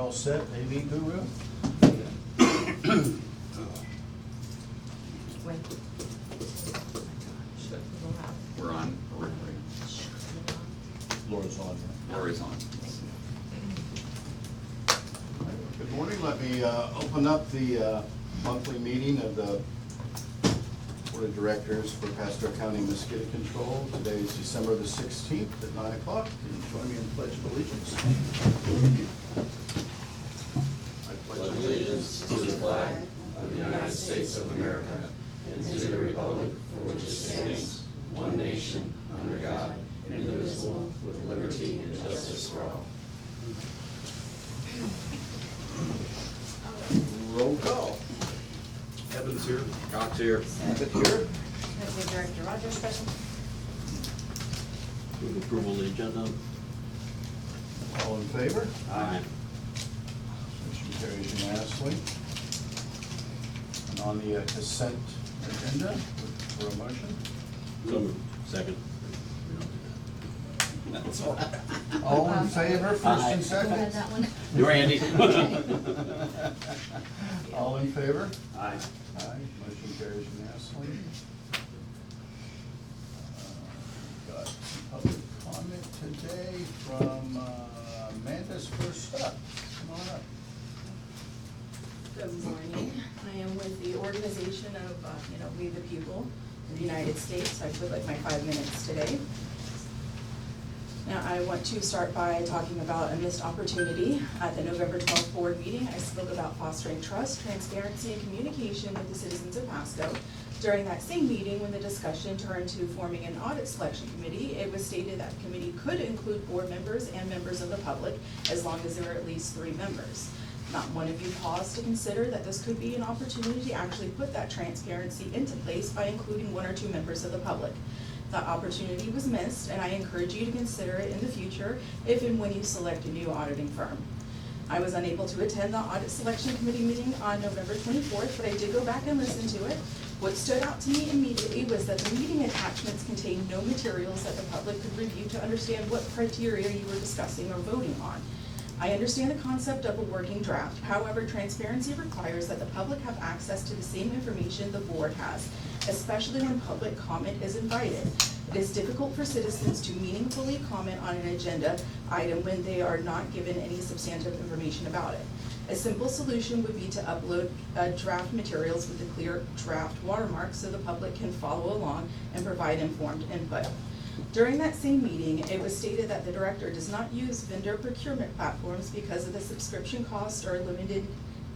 all set, AV Guru? We're on. Laura's on. Lori's on. Good morning. Let me open up the monthly meeting of the Board of Directors for Pasco County Mosquito Control. Today is December the 16th at 9 o'clock. Can you join me in the Pledge of Allegiance? I pledge allegiance to the flag of the United States of America and to the republic for which it stands, one nation, under God, indivisible, with liberty and justice for all. Roll call. Kevin's here. Scott's here. Abbott here. Executive Director Rogers present. Move approval of the agenda. All in favor? Aye. Motion carries unanimously. And on the consent agenda, for a motion? So moved. Second. That's all right. All in favor, first and second? That one. You Randy. All in favor? Aye. Aye, motion carries unanimously. Got public comment today from Amanda's first up. Come on up. Good morning. I am with the organization of, We the People in the United States. I would like my 5 minutes today. Now, I want to start by talking about a missed opportunity. At the November 12th board meeting, I spoke about fostering trust, transparency, and communication with the citizens of Pasco. During that same meeting, when the discussion turned to forming an audit selection committee, it was stated that the committee could include board members and members of the public as long as there were at least 3 members. Not one of you paused to consider that this could be an opportunity to actually put that transparency into place by including 1 or 2 members of the public. That opportunity was missed, and I encourage you to consider it in the future if and when you select a new auditing firm. I was unable to attend the audit selection committee meeting on November 24th, but I did go back and listen to it. What stood out to me immediately was that the meeting attachments contained no materials that the public could review to understand what criteria you were discussing or voting on. I understand the concept of a working draft. However, transparency requires that the public have access to the same information the board has, especially when public comment is invited. It is difficult for citizens to meaningfully comment on an agenda item when they are not given any substantive information about it. A simple solution would be to upload draft materials with a clear draft watermark so the public can follow along and provide informed input. During that same meeting, it was stated that the director does not use vendor procurement platforms because of the subscription cost or limited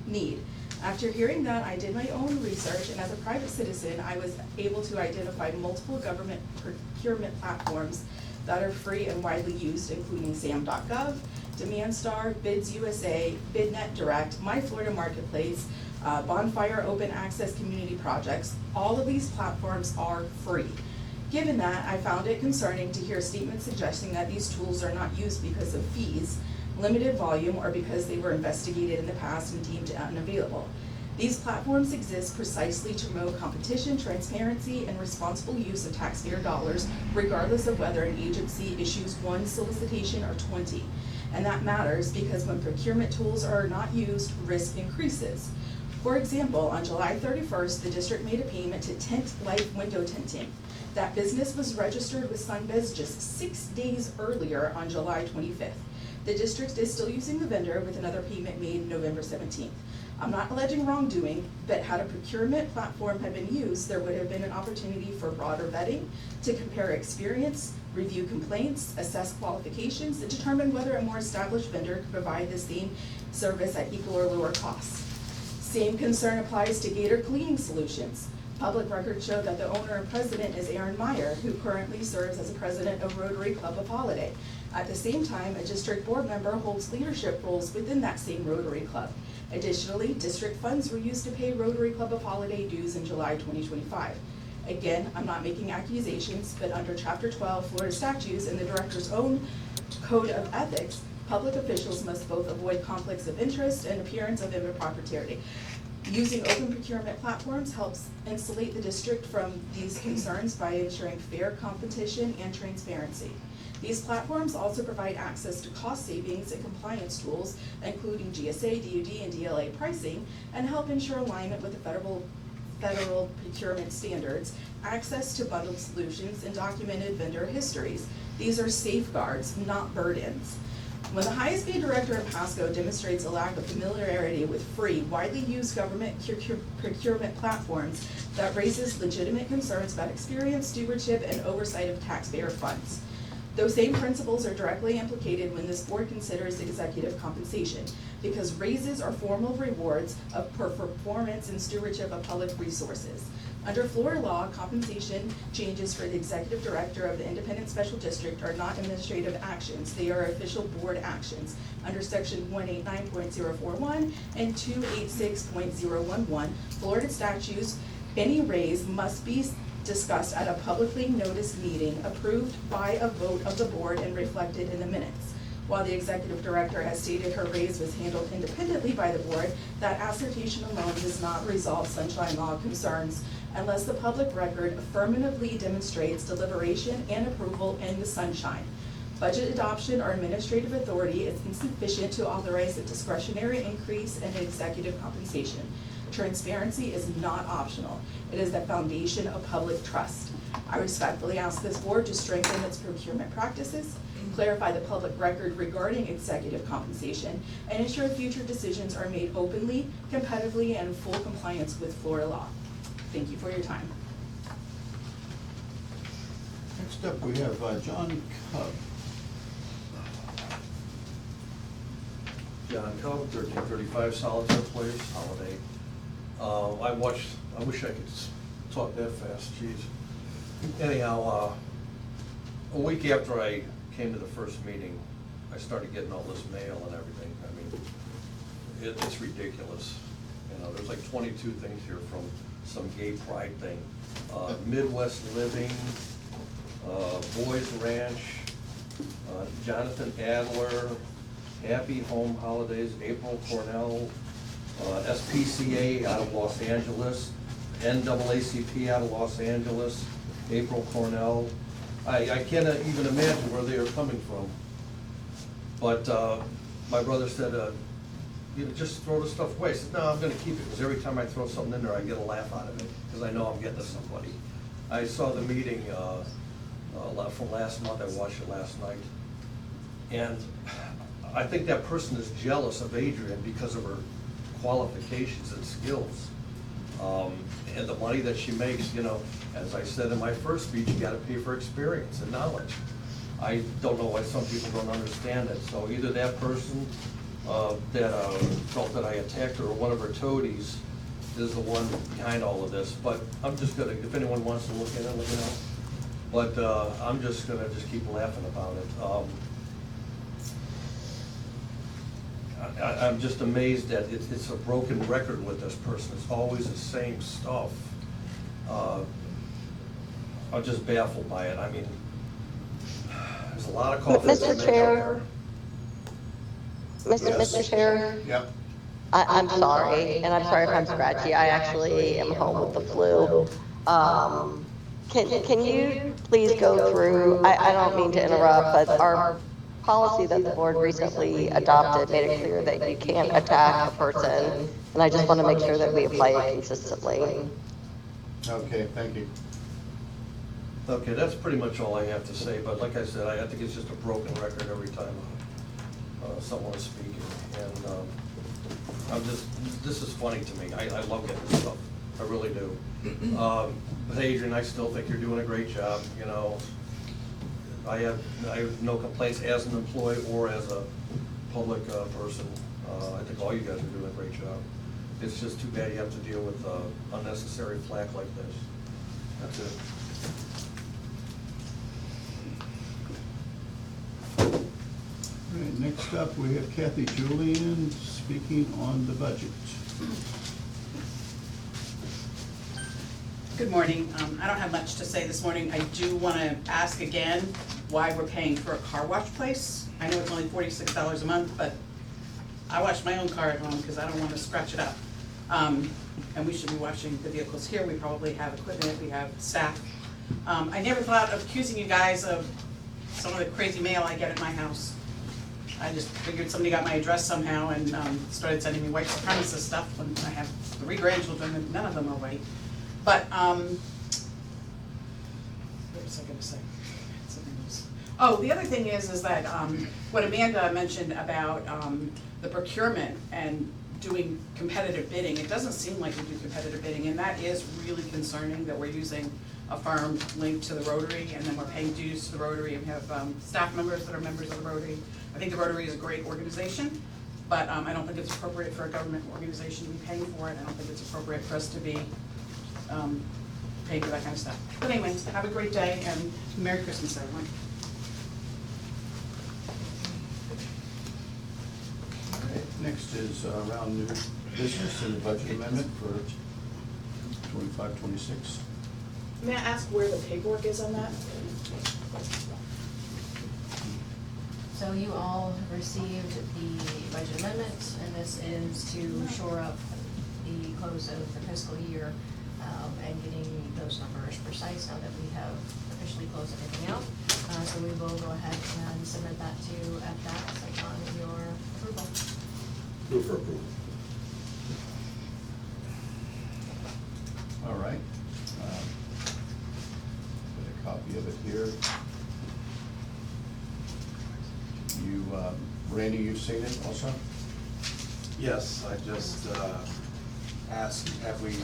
need. After hearing that, I did my own research, and as a private citizen, I was able to identify multiple government procurement platforms that are free and widely used, including SAM.gov, DemandStar, Bids USA, BidNet Direct, My Florida Marketplace, Bonfire Open Access Community Projects. All of these platforms are free. Given that, I found it concerning to hear statements suggesting that these tools are not used because of fees, limited volume, or because they were investigated in the past and deemed unavailable. These platforms exist precisely to promote competition, transparency, and responsible use of taxpayer dollars, regardless of whether an agency issues 1 solicitation or 20. And that matters because when procurement tools are not used, risk increases. For example, on July 31st, the district made a payment to Tent Life Window Tinting. That business was registered with Sunbez just 6 days earlier on July 25th. The district is still using the vendor with another payment made November 17th. I'm not alleging wrongdoing, but had a procurement platform have been used, there would have been an opportunity for broader vetting, to compare experience, review complaints, assess qualifications, and determine whether a more established vendor could provide the same service at equal or lower costs. Same concern applies to Gator Cleaning Solutions. Public records show that the owner and president is Aaron Meyer, who currently serves as a president of Rotary Club of Holiday. At the same time, a district board member holds leadership roles within that same Rotary Club. Additionally, district funds were used to pay Rotary Club of Holiday dues in July 2025. Again, I'm not making accusations, but under Chapter 12 Florida statutes and the director's own code of ethics, public officials must both avoid conflicts of interest and appearance of impropriety. Using open procurement platforms helps insulate the district from these concerns by ensuring fair competition and transparency. These platforms also provide access to cost savings and compliance tools, including GSA, DoD, and DLA pricing, and help ensure alignment with the federal procurement standards, access to bundled solutions, and documented vendor histories. These are safeguards, not burdens. When the highest paid director in Pasco demonstrates a lack of familiarity with free, widely used government procurement platforms, that raises legitimate concerns about experience, stewardship, and oversight of taxpayer funds. Those same principles are directly implicated when this board considers executive compensation, because raises are formal rewards for performance and stewardship of public resources. Under Florida law, compensation changes for the executive director of the Independent Special District are not administrative actions. They are official board actions. Under section 189.041 and 286.011, Florida statutes, any raise must be discussed at a publicly noticed meeting, approved by a vote of the board, and reflected in the minutes. While the executive director has stated her raise was handled independently by the board, that assertion alone does not resolve sunshine law concerns unless the public record affirmatively demonstrates deliberation and approval in the sunshine. Budget adoption or administrative authority is insufficient to authorize a discretionary increase in executive compensation. Transparency is not optional. It is the foundation of public trust. I respectfully ask this board to strengthen its procurement practices, clarify the public record regarding executive compensation, and ensure future decisions are made openly, competitively, and in full compliance with Florida law. Thank you for your time. Next up, we have John Cub. John Cub, 1335 Solitaire Place, Holiday. I wish I could talk that fast, jeez. Anyhow, a week after I came to the first meeting, I started getting all this mail and everything. I mean, it's ridiculous. You know, there's like 22 things here from some gay pride thing. Midwest Living, Boys Ranch, Jonathan Adler, Happy Home Holidays, April Cornell, SPCA out of Los Angeles, NAACP out of Los Angeles, April Cornell. I can't even imagine where they are coming from. But my brother said, you know, just throw the stuff away. I said, no, I'm gonna keep it, because every time I throw something in there, I get a laugh out of it, because I know I'm getting to somebody. I saw the meeting from last month, I watched it last night. And I think that person is jealous of Adrian because of her qualifications and skills. And the money that she makes, you know, as I said in my first speech, you gotta pay for experience and knowledge. I don't know why some people don't understand it. So either that person that felt that I attacked her or one of her toadies is the one behind all of this. But I'm just gonna, if anyone wants to look at it, let me know. But I'm just gonna keep laughing about it. I'm just amazed that it's a broken record with this person. It's always the same stuff. I'm just baffled by it. I mean, there's a lot of coffee. Mr. Chair. Mr. Chair. Yep. I'm sorry, and I'm sorry if I'm scratchy. I actually am home with the flu. Can you please go through, I don't mean to interrupt, but our policy that the board recently adopted made it clear that you can't attack a person, and I just want to make sure that we apply it consistently. Okay, thank you. Okay, that's pretty much all I have to say, but like I said, I think it's just a broken record every time someone is speaking, and this is funny to me. I love getting this stuff, I really do. But Adrian, I still think you're doing a great job, you know. I have no complaints as an employee or as a public person. I think all you guys are doing a great job. It's just too bad you have to deal with unnecessary flack like this. That's it. All right, next up, we have Kathy Julian speaking on the budget. Good morning. I don't have much to say this morning. I do want to ask again why we're paying for a car wash place. I know it's only $46 a month, but I wash my own car at home because I don't want to scratch it up. And we should be washing the vehicles here. We probably have equipment, we have staff. I never thought of accusing you guys of some of the crazy mail I get at my house. I just figured somebody got my address somehow and started sending me white supremacist stuff when I have 3 grandchildren and none of them are white. But, what was I gonna say? Something else. Oh, the other thing is that, what Amanda mentioned about, the procurement and doing competitive bidding, it doesn't seem like we do competitive bidding, and that is really concerning that we're using a firm linked to the Rotary, and then we're paying dues to the Rotary, and we have, staff members that are members of the Rotary. I think the Rotary is a great organization, but, I don't think it's appropriate for a government organization to be paying for it. I don't think it's appropriate for us to be, paying for that kind of stuff. But anyway, have a great day, and Merry Christmas, everyone. All right, next is around new business and the budget amendment for 25-26. May I ask where the paperwork is on that? So you all have received the budget amendment, and this is to shore up the close of the fiscal year, and getting those numbers precise now that we have officially closed everything out. So we will go ahead and submit that to FDAC upon your approval. Move for approval. All right. Got a copy of it here. You, Randy, you've seen it also? Yes, I just asked, have we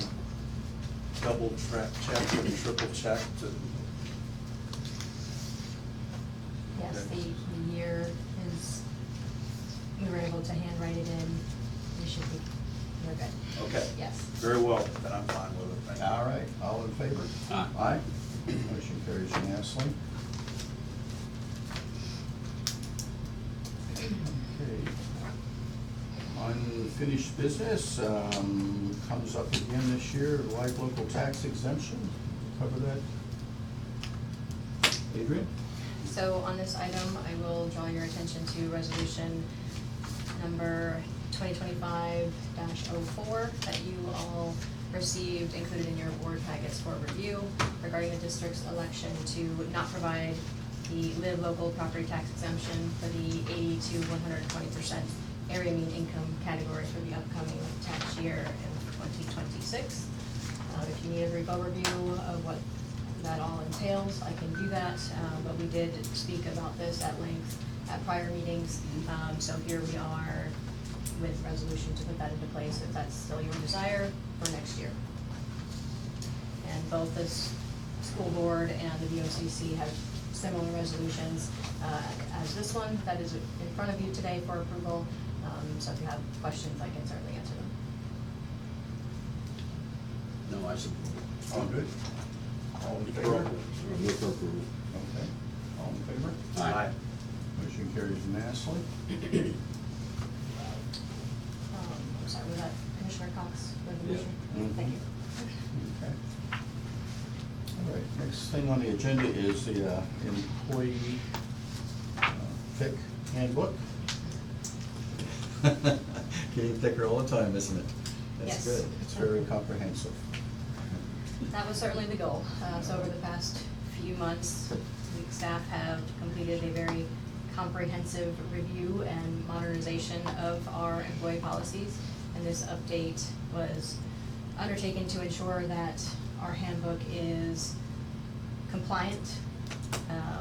double checked and triple checked? Yes, Okay. the year is, we were able to handwrite it in, we should be, we're good. Okay. Yes. Very well, then I'm fine with it, thank you. All right, all in favor? Aye. Aye. Motion carries unanimously. Okay. Unfinished business, comes up again this year, live local tax exemption, cover that. Adrian? So on this item, I will draw your attention to resolution number 2025-04 that you all received, included in your board packets for review, regarding the district's election to not provide the live local property tax exemption for the 80 to 120% area mean income category for the upcoming tax year in 2026. If you need a brief overview of what that all entails, I can do that, but we did speak about this at length at prior meetings, so here we are with resolution to put that into place if that's still your desire for next year. And both this school board and the VOCC have similar resolutions as this one that is in front of you today for approval, so if you have questions, I can certainly answer them. No, I support. All good? All in Move favor? for approval. Okay, all in favor? Aye. Motion carries unanimously. I'm sorry, was that Commissioner Cox resolution? Yeah. Thank you. Okay. All right, next thing on the agenda is the employee pick handbook. Getting thicker all the time, isn't it? That's Yes. good. It's very comprehensive. That was certainly the goal. So over the past few months, we staff have completed a very comprehensive review and modernization of our employee policies. And this update was undertaken to ensure that our handbook is compliant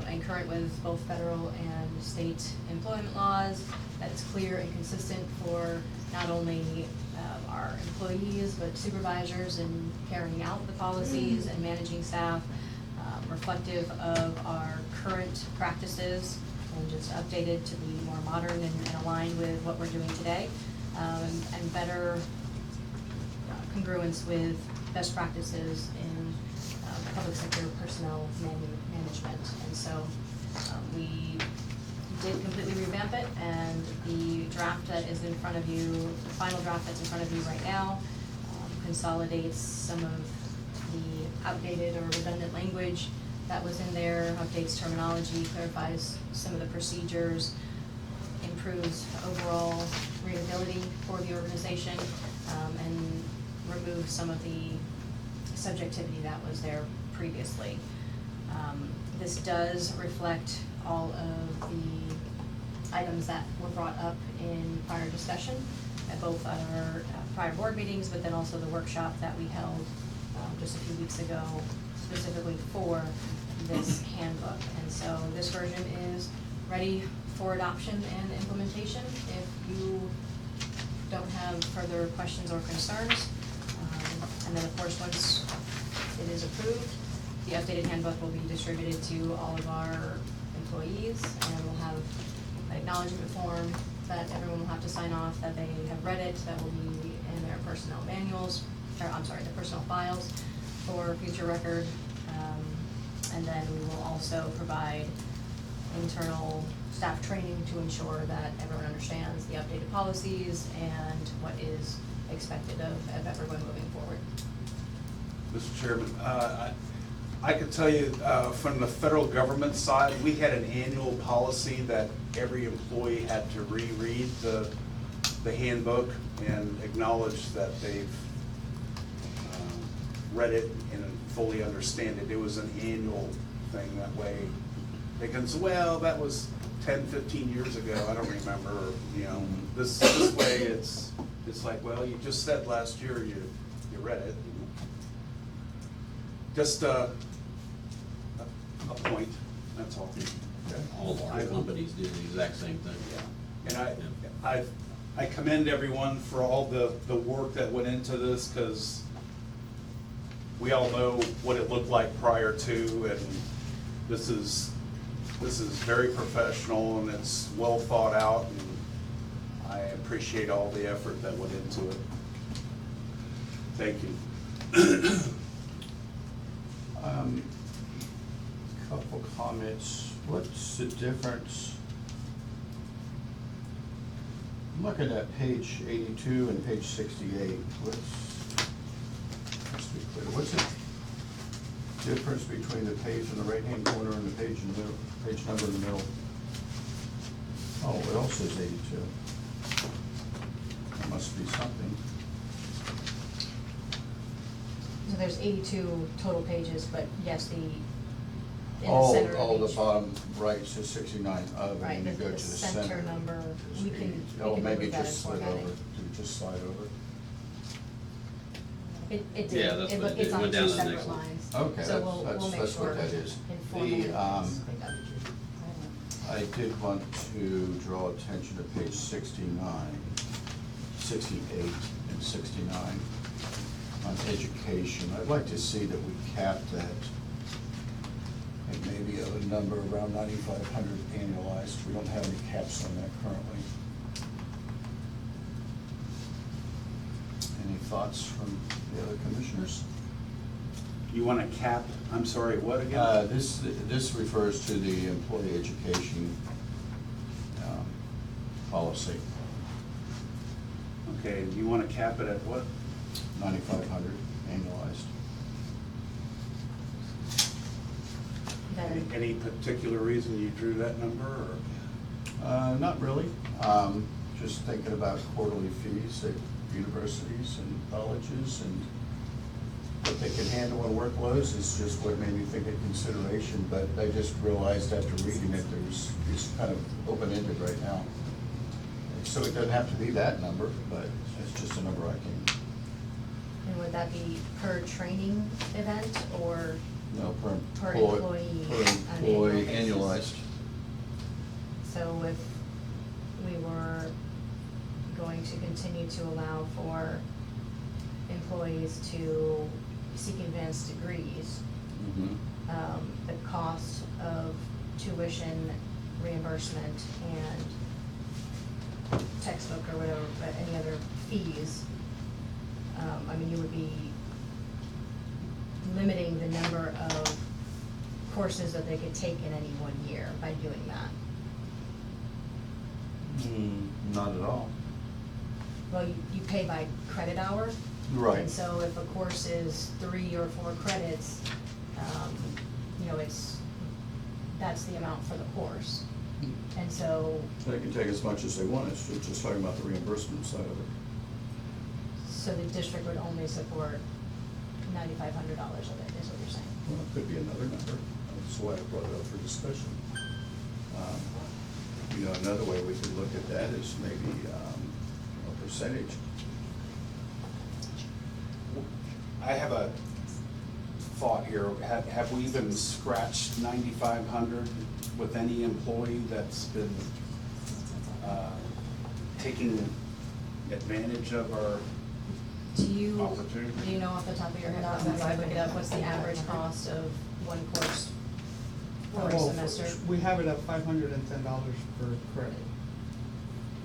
and current with both federal and state employment laws, that it's clear and consistent for not only our employees, but supervisors in carrying out the policies and managing staff, reflective of our current practices, and just updated to be more modern and aligned with what we're doing today, and better congruence with best practices in public sector personnel management. And so we did completely revamp it, and the draft that is in front of you, the final draft that's in front of you right now, consolidates some of the outdated or redundant language that was in there, updates terminology, clarifies some of the procedures, improves overall readability for the organization, and removes some of the subjectivity that was there previously. This does reflect all of the items that were brought up in prior discussion at both our prior board meetings, but then also the workshop that we held just a few weeks ago specifically for this handbook. And so this version is ready for adoption and implementation. If you don't have further questions or concerns, and then of course, once it is approved, the updated handbook will be distributed to all of our employees, and we'll have an acknowledgement form that everyone will have to sign off that they have read it, that will be in their personnel manuals, or I'm sorry, the personnel files for future record. And then we will also provide internal staff training to ensure that everyone understands the updated policies and what is expected of everyone moving forward. Mr. Chairman, I could tell you, from the federal government side, we had an annual policy that every employee had to reread the handbook and acknowledge that they've read it and fully understand it. It was an annual thing. That way they can say, well, that was 10, 15 years ago, I don't remember, you know. This way it's like, well, you just said last year you read it. Just a point, that's all. All of our companies do the exact same thing. Yeah. And I commend everyone for all the work that went into this, because we all know what it looked like prior to, and this is very professional and it's well thought out, and I appreciate all the effort that went into it. Thank you. Couple comments. What's the difference? I'm looking at page 82 and page 68. Let's be clear. What's the difference between the page in the right-hand corner and the page in the middle, page number in the middle? Oh, it also says 82. There must be something. So there's 82 total pages, but yes, in the Oh, center of the each. bottom right says 69. Oh, Right, and you go to the center. center number, we can Oh, maybe move that just in slide formatting. over. Do just slide over. It did, Yeah, that's what it did. it's on Went two down to the separate next one. lines. Okay, So we'll make that's sure what that is. in formatting The, it's picked up. I did want to draw attention to page 69, 68, and 69 on education. I'd like to see that we cap that at maybe a number around 9,500 annualized. We don't have any caps on that currently. Any thoughts from the other commissioners? You want to cap, I'm sorry, what again? This refers to the employee education policy, Okay, you want to cap it at what? 9,500 annualized. Then- Any particular reason you drew that number, or? Not really. Just thinking about quarterly fees at universities and colleges, and what they can handle in workloads is just what made me think of consideration, but I just realized after reading it, it's kind of open-ended right now. So it doesn't have to be that number, but it's just a number I can, And would that be per training event or? per Per employee. employee Per on an employee annual annualized. basis. So if we were going to continue to allow for employees to seek advanced degrees, Mhm. the cost of tuition reimbursement and textbook or whatever, but any other fees, I mean, you would be limiting the number of courses that they could take in any one year by doing that. Not at all. Well, you pay by credit hour. Right. And so if a course is 3 or 4 credits, that's the amount for the course. And so, They can take as much as they want, it's just talking about the reimbursement side of it. so the district would only support $9,500 of it, is what you're saying? Well, it could be another number. That's why I brought it up for discussion. You know, another way we could look at that is maybe a percentage. I have a thought here. Have we even scratched 9,500 with any employee that's been taking advantage of our Do you opportunity? know off the top of your head, since I look it up, what's the average cost of one course for a Well, semester? We have it at $510 per credit.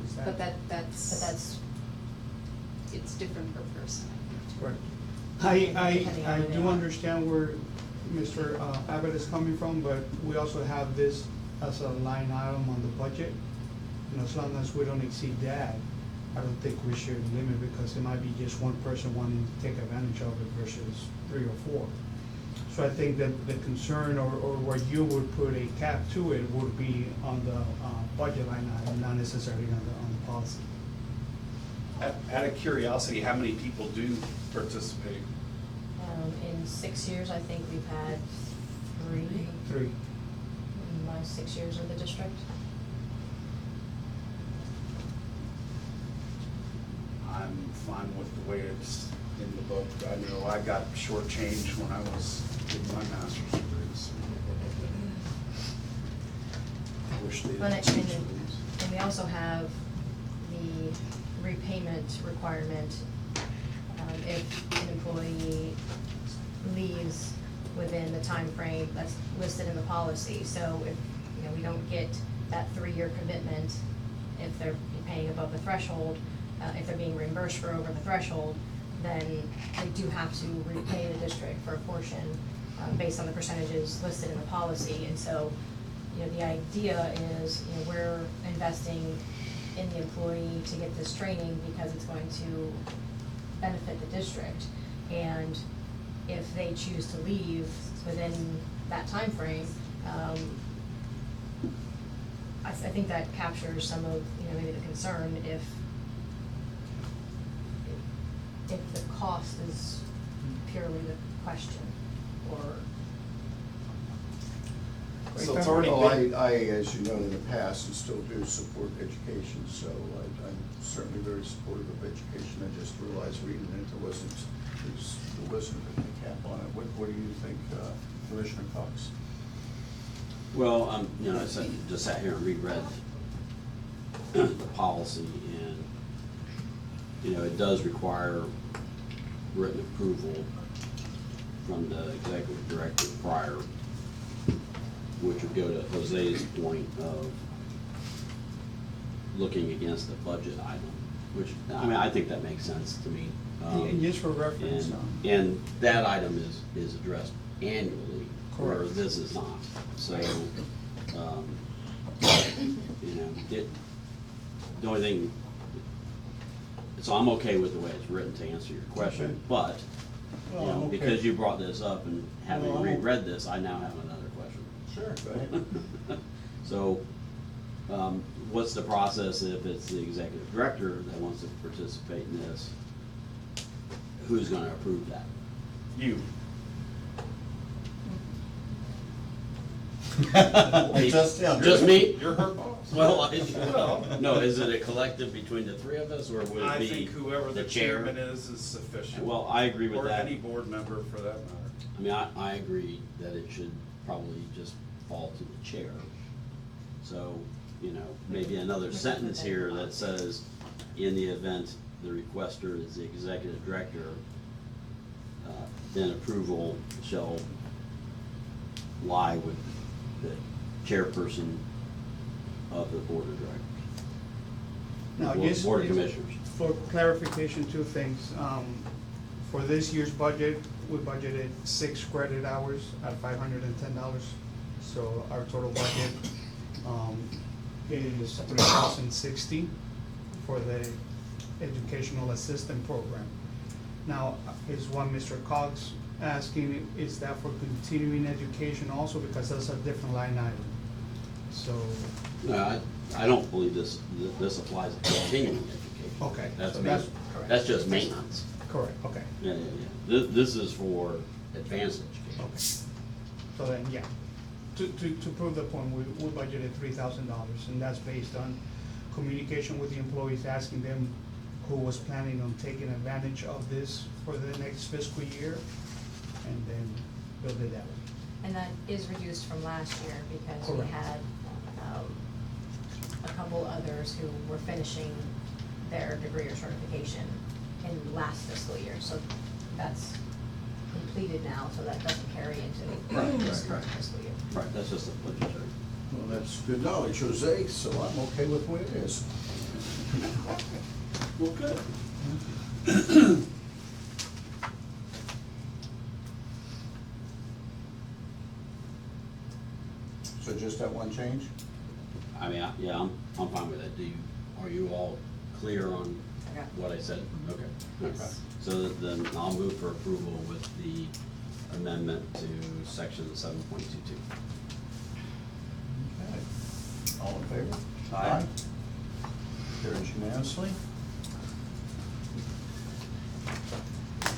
Is But that's, it's different per person. Correct. Depending I on who they do are. understand where Mr. Abbott is coming from, but we also have this as a line item on the budget. And as long as we don't exceed that, I don't think we should limit, because it might be just one person wanting to take advantage of it versus 3 or 4. So I think that the concern, or where you would put a cap to it, would be on the budget line item, not necessarily on the policy. Out of curiosity, how many people do participate? In 6 years, I think we've had 3 3. in my 6 years of the district. I'm fine with the way it's in the book. I know I got shortchanged when I was getting my master's degrees. I wish they And didn't it- teach and these. And we also have the repayment requirement, if an employee leaves within the time frame that's listed in the policy. So if, you know, we don't get that 3-year commitment, if they're paying above the threshold, if they're being reimbursed for over the threshold, then they do have to repay the district for a portion, based on the percentages listed in the policy. And so, you know, the idea is, you know, we're investing in the employee to get this training because it's going to benefit the district. And if they choose to leave within that timeframe, I think that captures some of, you know, maybe the concern if the cost is purely the question, or. So it's already Well, been, I, as you know, in the past, and still do support education, so I'm certainly very supportive of education. I just realized reading it, there wasn't a cap on it. What do you think, Commissioner Cox? Well, you know, I just sat here and reread the policy, and, you know, it does require written approval from the executive director prior, which would go to Jose's point of looking against the budget item, which, I mean, I think that makes sense to me. And just for reference, And that item is addressed annually, where Correct. this is not. So, you know, the only thing, so I'm okay with the way it's written to answer your question, Okay. but, you Well, know, I'm okay. because you brought this up and having Well, I'm okay. reread this, I now have another question. Sure, go ahead. So, what's the process if it's the executive director that wants to participate in this? Who's gonna approve that? you. Just him. Just me? You're her boss. Well, Well. no, is it a collective between the 3 of us, or would I it be think whoever the chair? chairman is sufficient. Well, I agree with Or that. any board member for that matter. I mean, I agree that it should probably just fall to the chair. So, you know, maybe another sentence here that says, in the event the requester is the executive director, then approval shall lie with the chairperson of the board of directors. Now, Board- just Board of Commissioners. for clarification, 2 things. For this year's budget, we budgeted 6 credit hours at $510. So our total budget is $3,060 for the educational assistant program. Now, is what Mr. Cox asking, is that for continuing education also, because that's a different line item? So, No, I don't believe this applies to continuing education. Okay, That's so ma- that's that's just maintenance. correct, okay, Yeah. This is for advanced education. okay. So then, yeah, To prove the point, we budgeted $3,000, and that's based on communication with the employees, asking them who was planning on taking advantage of this for the next fiscal year, and then build it that way. And that is reduced from last year because we Correct. had a couple others who were finishing their degree or certification in last fiscal year. So that's completed now, so that doesn't carry into Right, this right, right. fiscal year. Right, that's just a budgetary. Well, that's good knowledge, Jose, so I'm okay with the way it is. Well, good. So just that one change? I mean, yeah, I'm fine with that. Are you all clear on Okay. what I said? Okay. Yes. Okay. So then I'll move for approval with the amendment to section 7.22. Okay. All in favor? Aye. Carries unanimously.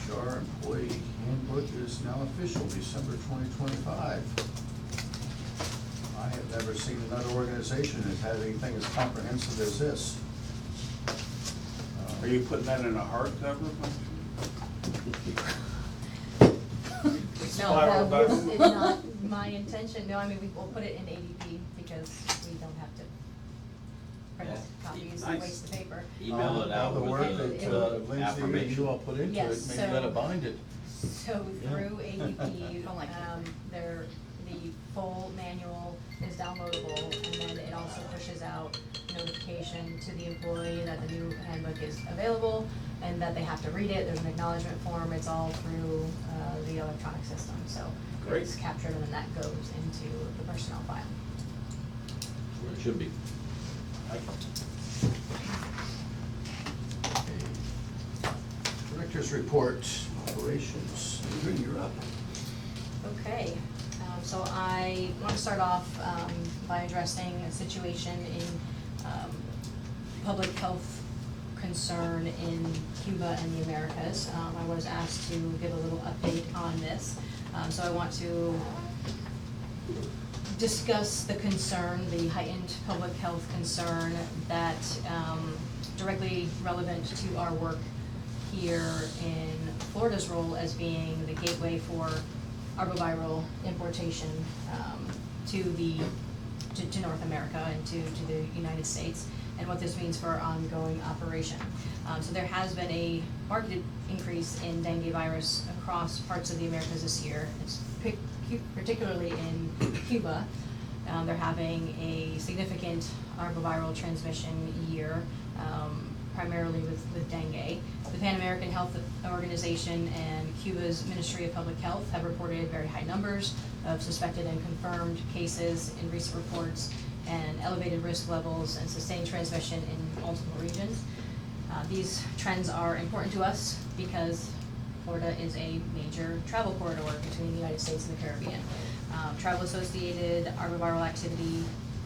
HR employee handbook is now official, December 2025. I have never seen another organization that had anything as comprehensive as this. Are you putting that in a hardcover? No, Spiral that was, back. it's not my intention. No, I mean, we'll put it in ADP because we don't have to print Yeah. copies Nice. and waste the paper. Email it out All the with work the that Lindsay and affirmation. you all put into it, Yes, maybe you gotta so- bind it. So through ADP, Don't like it. the full manual is downloadable, and then it also pushes out notification to the employee that the new handbook is available, and that they have to read it. There's an acknowledgement form. It's all through the electronic system, so Great. it's captured, and then that goes into the personnel file. Where it should be. Director's report, operations. Adrian, you're up. Okay, so I want to start off by addressing a situation in public health concern in Cuba and the Americas. I was asked to give a little update on this, so I want to discuss the concern, the heightened public health concern that directly relevant to our work here in Florida's role as being the gateway for arboviral importation to North America and to the United States, and what this means for our ongoing operation. So there has been a marked increase in dengue virus across parts of the Americas this year. It's particularly in Cuba. They're having a significant arboviral transmission year, primarily with dengue. The Pan American Health Organization and Cuba's Ministry of Public Health have reported very high numbers of suspected and confirmed cases in recent reports, and elevated risk levels and sustained transmission in multiple regions. These trends are important to us because Florida is a major travel corridor between the United States and the Caribbean. Travel-associated arboviral activity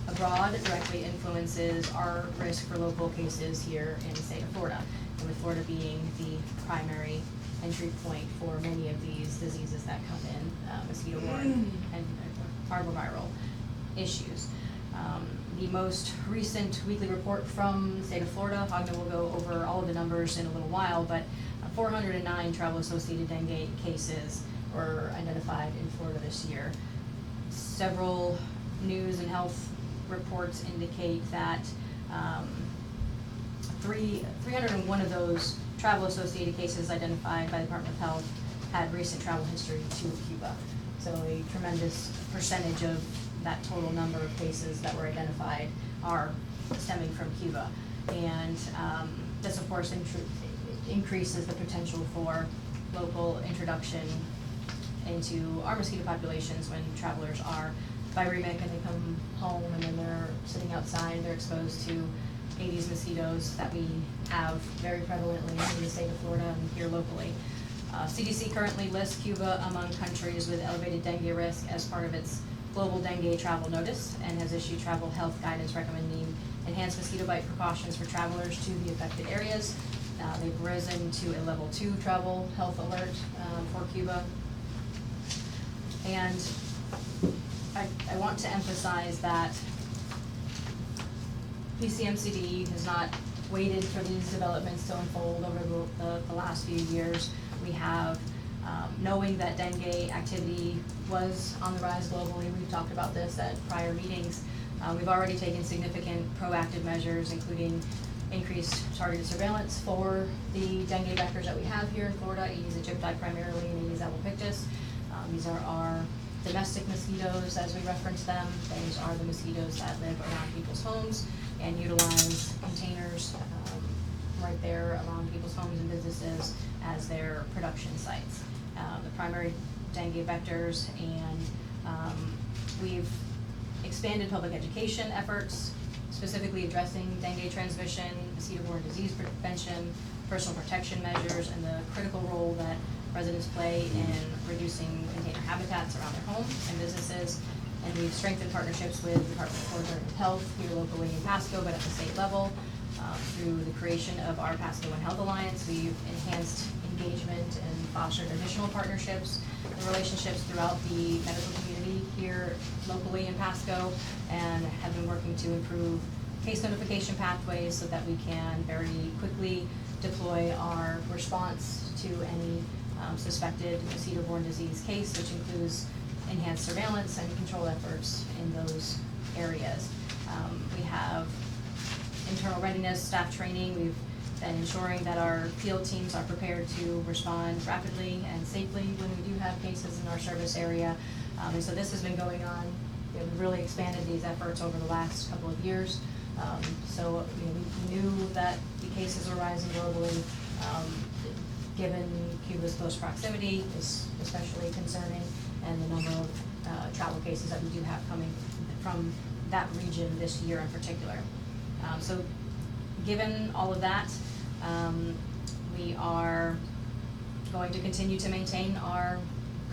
abroad directly influences our risk for local cases here in the state of Florida, and with Florida being the primary entry point for many of these diseases that come in, mosquito-borne and arboviral issues. The most recent weekly report from the state of Florida, Agna will go over all of the numbers in a little while, but 409 travel-associated dengue cases were identified in Florida this year. Several news and health reports indicate that 301 of those travel-associated cases identified by the Department of Health had recent travel history to Cuba. So a tremendous percentage of that total number of cases that were identified are stemming from Cuba. And this, of course, increases the potential for local introduction into our mosquito populations when travelers are viremic and they come home and then they're sitting outside, they're exposed to Aedes mosquitoes that we have very prevalently in the state of Florida and here locally. CDC currently lists Cuba among countries with elevated dengue risk as part of its global dengue travel notice, and has issued travel health guidance recommending enhanced mosquito bite precautions for travelers to the affected areas. They've risen to a level 2 travel health alert for Cuba. And I want want to emphasize that PCMCD has not waited for these developments to unfold over the last few years. We have, knowing that dengue activity was on the rise globally, we've talked about this at prior meetings, we've already taken significant proactive measures, including increased targeted surveillance for the dengue vectors that we have here in Florida, Aedes aegypti primarily and Aedes albopictus. These are our domestic mosquitoes, as we reference them. These are the mosquitoes that live around people's homes and utilize containers right there around people's homes and businesses as their production sites. The primary dengue vectors, and we've expanded public education efforts, specifically addressing dengue transmission, mosquito-borne disease prevention, personal protection measures, and the critical role that residents play in reducing container habitats around their homes and businesses. And we've strengthened partnerships with the Department of Public Health here locally in Pasco, but at the state level. Through the creation of our Pasco One Health Alliance, we've enhanced engagement and fostered additional partnerships and relationships throughout the medical community here locally in Pasco, and have been working to improve case notification pathways so that we can very quickly deploy our response to any suspected mosquito-borne disease case, which includes enhanced surveillance and control efforts in those areas. We have internal readiness, staff training. We've been ensuring that our field teams are prepared to respond rapidly and safely when we do have cases in our service area. And so this has been going on. We've really expanded these efforts over the last couple of years. So we knew that the cases were rising globally. Given Cuba's close proximity is especially concerning, and the number of travel cases that we do have coming from that region this year in particular. So given all of that, we are going to continue to maintain our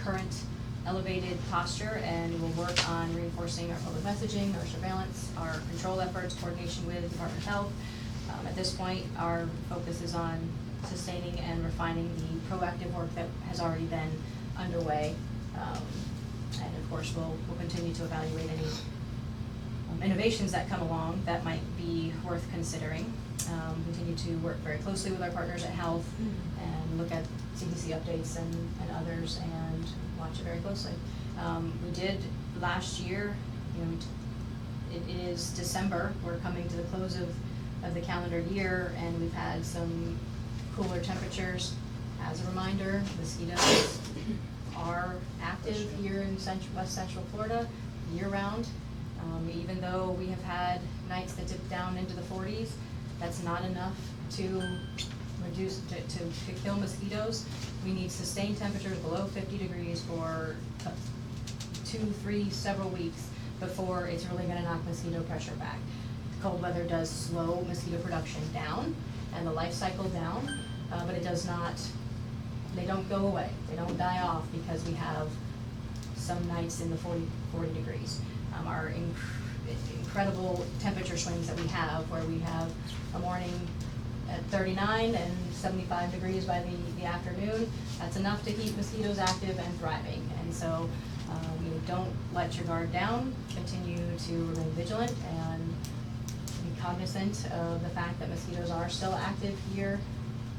current elevated posture, and we'll work on reinforcing our public messaging, our surveillance, our control efforts, coordination with the Department of Health. At this point, our focus is on sustaining and refining the proactive work that has already been underway. And of course, we'll continue to evaluate any innovations that come along that might be worth considering. Continue to work very closely with our partners at Health and look at CDC updates and others, and watch it very closely. We did last year, it is December, we're coming to the close of the calendar year, and we've had some cooler temperatures. As a reminder, mosquitoes are active here in West Central Florida year-round. Even though we have had nights that dip down into the 40s, that's not enough to reduce, to kill mosquitoes. We need sustained temperatures below 50 degrees for 2, 3, several weeks before it's really gonna knock mosquito pressure back. Cold weather does slow mosquito production down and the life cycle down, but it does not, they don't go away. They don't die off because we have some nights in the 40 degrees. Our incredible temperature swings that we have, where we have a morning at 39 and 75 degrees by the afternoon, that's enough to keep mosquitoes active and thriving. And so don't let your guard down, continue to remain vigilant and be cognizant of the fact that mosquitoes are still active here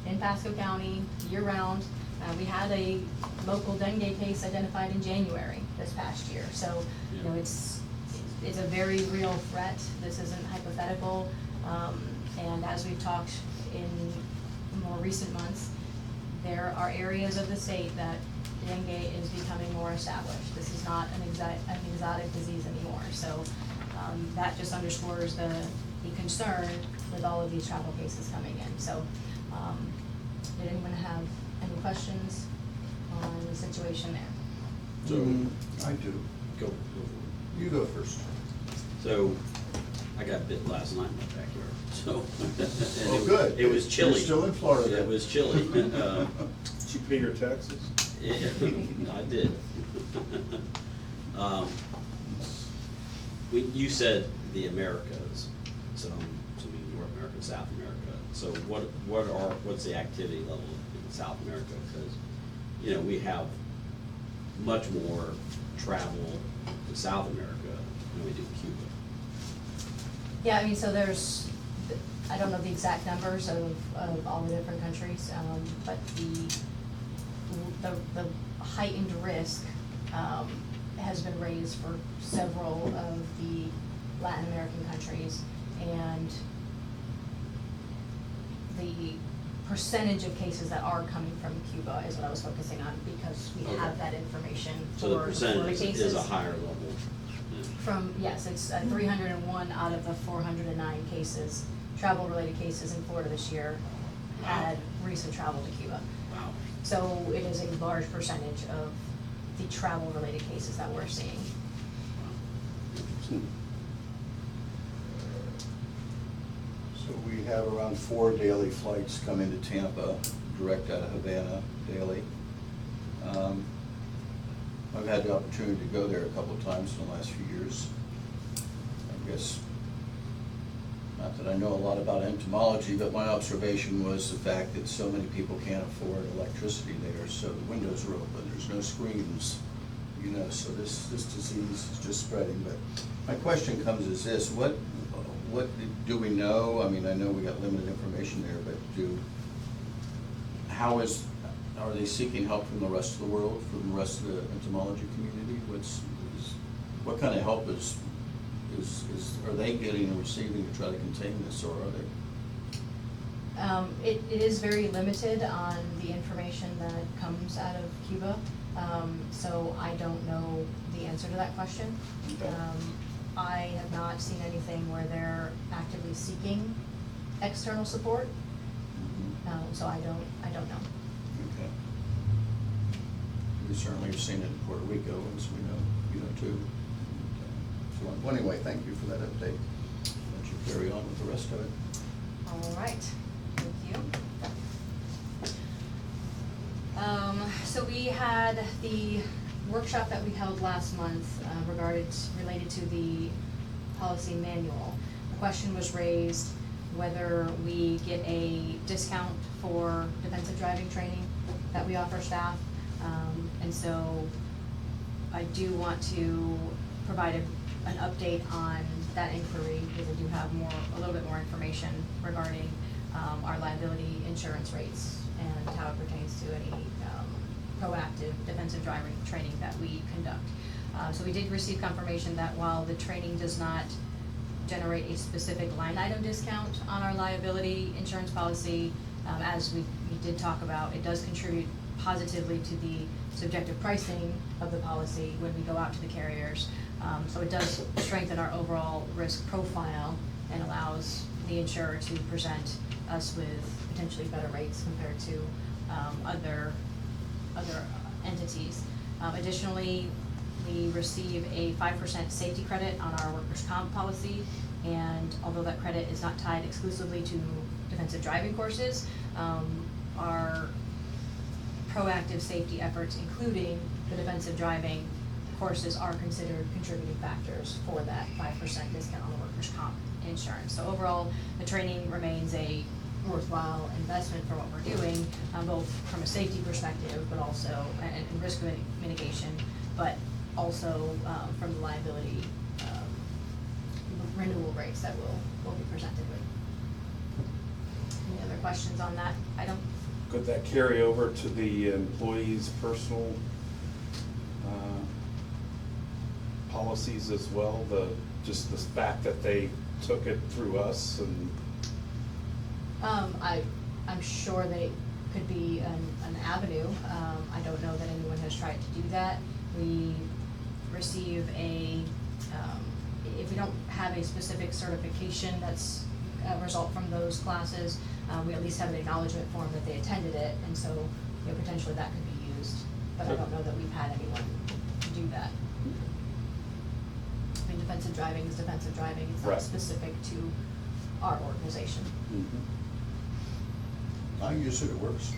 in Pasco County year-round. We had a local dengue case identified in January this past year, so it's a very real threat. This isn't hypothetical, and as we've talked in more recent months, there are areas of the state that dengue is becoming more established. This is not an exotic disease anymore, so that just underscores the concern with all of these travel cases coming in. So did anyone have any questions on the situation there? So, I do. Go. You go first. So, I got bit last night in my backyard, so. and Oh, good. It was chilly. You're still in Florida. Yeah, it was chilly. Did you pay your taxes? Yeah, I did. You said the Americas, so to me, North America, South America. So what's the activity level in South America? Because, we have much more travel to South America than we do Cuba. Yeah, I mean, so there's, I don't know the exact numbers of all the different countries, but the heightened risk, has been raised for several of the Latin American countries, and the percentage of cases that are coming from Cuba is what I was focusing on, because we have Okay. that information So the for percentage cases. is a higher level. Yeah. From, yes, it's 301 out of the 409 cases, travel-related cases in Florida this year had recent travel to Cuba. Wow. So it is a large percentage of the travel-related cases that we're seeing. Interesting. So we have around 4 daily flights come into Tampa, direct out of Havana daily. I've had the opportunity to go there a couple of times in the last few years. I guess, not that I know a lot about entomology, but my observation was the fact that so many people can't afford electricity there, so the windows are open, there's no screens, you know, so this disease is just spreading. But my question comes is this: what do we know? I mean, I know we got limited information there, but are they seeking help from the rest of the world, from the rest of the entomology community? What kind of help are they getting and receiving to try to contain this, or are they? It is very limited on the information that comes out of Cuba, so I don't know the answer to that question. Okay. I have not seen anything where they're actively seeking external support, so I don't know. Okay. We certainly have seen it in Puerto Rico, as we know, you know, too. So anyway, thank you for that update. Let you carry on with the rest of it. All right, thank you. So we had the workshop that we held last month related to the policy manual. The question was raised whether we get a discount for defensive driving training that we offer staff. And so I do want to provide an update on that inquiry, because I do have a little bit more information regarding our liability insurance rates and how it pertains to any proactive defensive driving training that we conduct. So we did receive confirmation that while the training does not generate a specific line item discount on our liability insurance policy, as we did talk about, it does contribute positively to the subjective pricing of the policy when we go out to the carriers. So it does strengthen our overall risk profile and allows the insurer to present us with potentially better rates compared to other entities. Additionally, we receive a 5% safety credit on our workers' comp policy, and although that credit is not tied exclusively to defensive driving courses, our proactive safety efforts, including the defensive driving courses, are considered contributing factors for that 5% discount on the workers' comp insurance. So overall, the training remains a worthwhile investment for what we're doing, both from a safety perspective, but also, and risk mitigation, but also from the liability renewal rates that we'll be presented with. Any other questions on that item? Could that carry over to the employees' personal policies as well? Just the fact that they took it through us and. I'm sure they could be an avenue. I don't know that anyone has tried to do that. We receive if we don't have a specific certification that's a result from those classes, we at least have an acknowledgement form that they attended it, and so, you know, potentially that could be used. But I don't know that we've had anyone do that. I mean, defensive driving is defensive driving. It's not Right. specific to our organization. I use it, it works.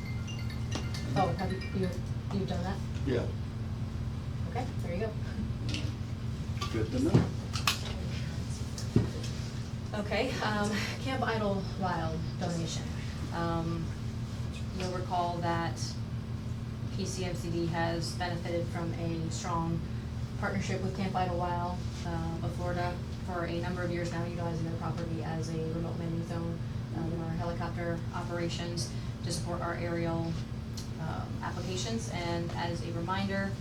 Oh, have you've done that? Yeah. Okay, there you go. Good to know. Okay, Camp Idlewild donation. You'll recall that PCMCD has benefited from a strong partnership with Camp Idlewild of Florida for a number of years now, utilizing their property as a remote landing zone in our helicopter operations to support our aerial applications. And as a reminder,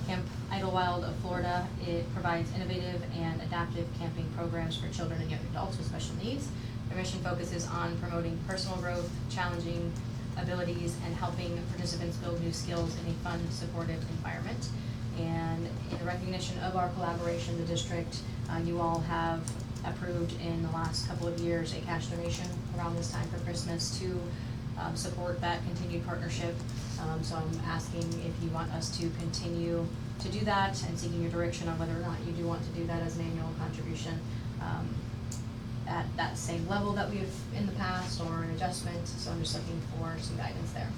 Camp Idlewild of Florida, it provides innovative and adaptive camping programs for children and young adults with special needs. Their mission focuses on promoting personal growth, challenging abilities, and helping participants build new skills in a fun, supportive environment. And in recognition of our collaboration, the district, you all have approved in the last couple of years a cash donation around this time for Christmas to support that continued partnership. So I'm asking if you want us to continue to do that, and seeking your direction on whether or not you do want to do that as an annual contribution at that same level that we've in the past, or an adjustment. So I'm just looking for some guidance there.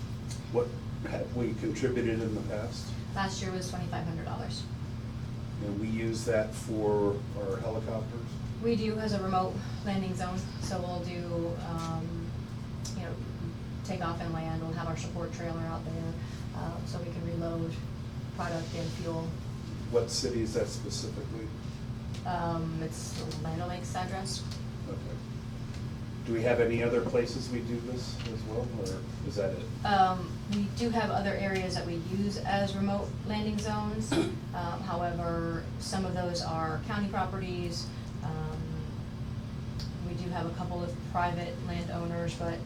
What have we contributed in the past? Last year was $2,500. And we use that for our helicopters? We do as a remote landing zone, so we'll do, you know, take off and land. We'll have our support trailer out there, so we can reload product and fuel. What city is that specifically? It's Land O'Lakes address. Okay. Do we have any other places we do this as well, or is that it? We do have other areas that we use as remote landing zones. However, some of those are county properties. We do have a couple of private landowners, but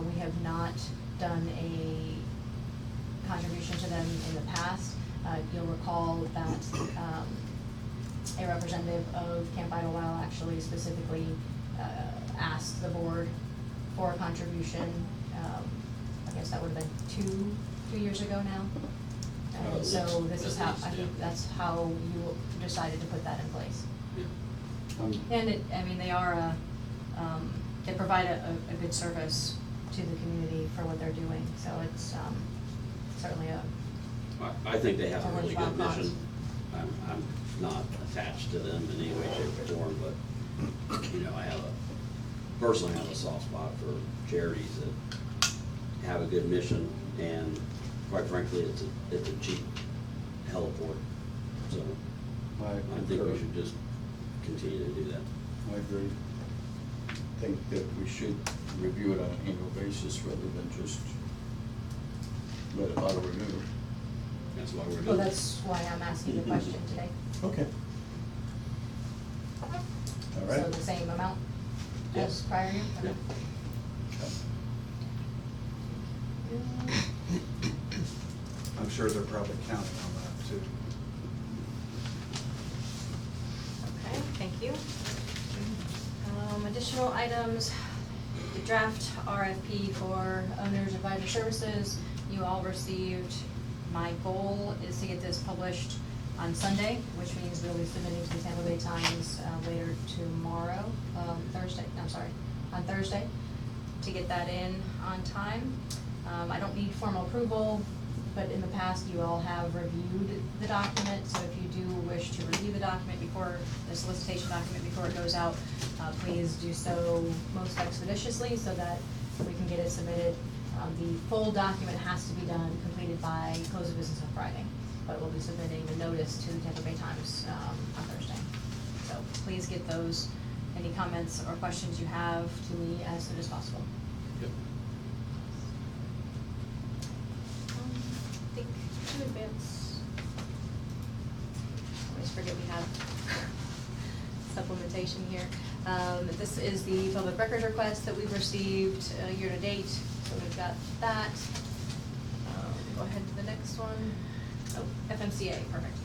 we have not done a contribution to them in the past. You'll recall that a representative of Camp Idlewild actually specifically asked the board for a contribution. I guess that would have been two years ago now. And so this is how, I think that's how you decided to put that in place. And it, I mean, they are they provide a good service to the community for what they're doing, so it's certainly a. I think they have a really good Challenge mission. I'm not attached to them in any way, shape, or form, but, you know, personally have a soft spot for charities that have a good mission, and quite frankly, it's a cheap heliport. So I think we should just continue to do that. I agree. I think that we should review it on an annual basis rather than just let it auto-renew. That's why we're doing it. Well, that's why I'm asking the question today. Okay. All right. So the same amount as Yes. prior year? Yeah. I'm sure they're probably counting on that too. Okay, thank you. Additional items, the draft RFP for Owners Advisor Services, you all received. My goal is to get this published on Sunday, which means we'll be submitting to the Tampa Bay Times later tomorrow, on Thursday, to get that in on time. I don't need formal approval, but in the past, you all have reviewed the document, so if you do wish to review the document before, the solicitation document before it goes out, please do so most expeditiously so that we can get it submitted. The full document has to be done, completed by close of business on Friday, but we'll be submitting the notice to the Tampa Bay Times on Thursday. So please get those, any comments or questions you have to me as soon as possible. Yep. I think to advance, I always forget we have supplementation here. This is the public records request that we've received year to date, so we've got that. Go ahead to the next one. Oh, FMCA, perfect.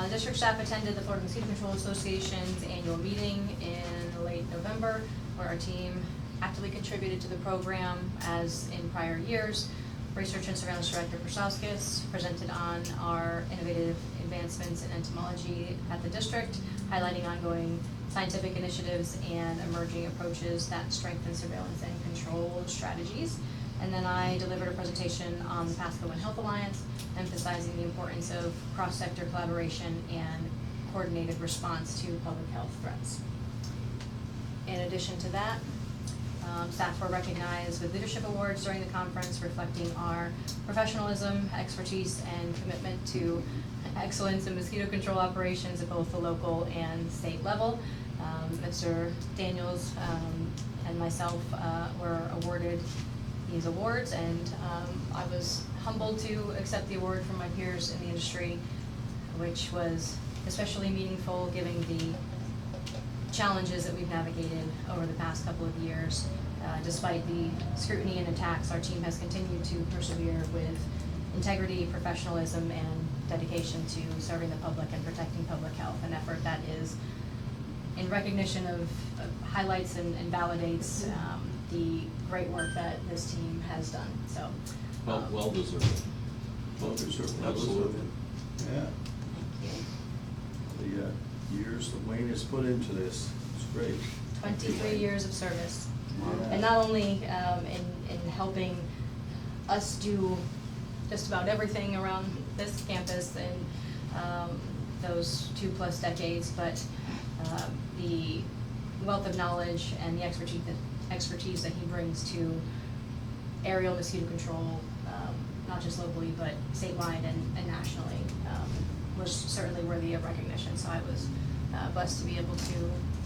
District staff attended the Florida Mosquito Control Association's annual meeting in late November, where our team actively contributed to the program as in prior years. Research and Surveillance Director Prasauskis presented on our innovative advancements in entomology at the district, highlighting ongoing scientific initiatives and emerging approaches that strengthen surveillance and control strategies. And then I delivered a presentation on the Pasco One Health Alliance, emphasizing the importance of cross-sector collaboration and coordinated response to public health threats. In addition to that, Staff were recognized with leadership awards during the conference, reflecting our professionalism, expertise, and commitment to excellence in mosquito control operations at both the local and state level. Mr. Daniels and myself were awarded these awards, and I was humbled to accept the award from my peers in the industry, which was especially meaningful given the challenges that we've navigated over the past couple of years. Despite the scrutiny and attacks, our team has continued to persevere with integrity, professionalism, and dedication to serving the public and protecting public health, an effort that is in recognition of highlights and validates the great work that this team has done, so. Well deserved. Well deserved, Absolutely. yeah. The years that Wayne has put into this, it's great. 23 years of service. Yeah. And not only in helping us do just about everything around this campus in those 2+ decades, but the wealth of knowledge and the expertise that he brings to aerial mosquito control, not just locally, but statewide and nationally, was certainly worthy of recognition. So I was blessed to be able to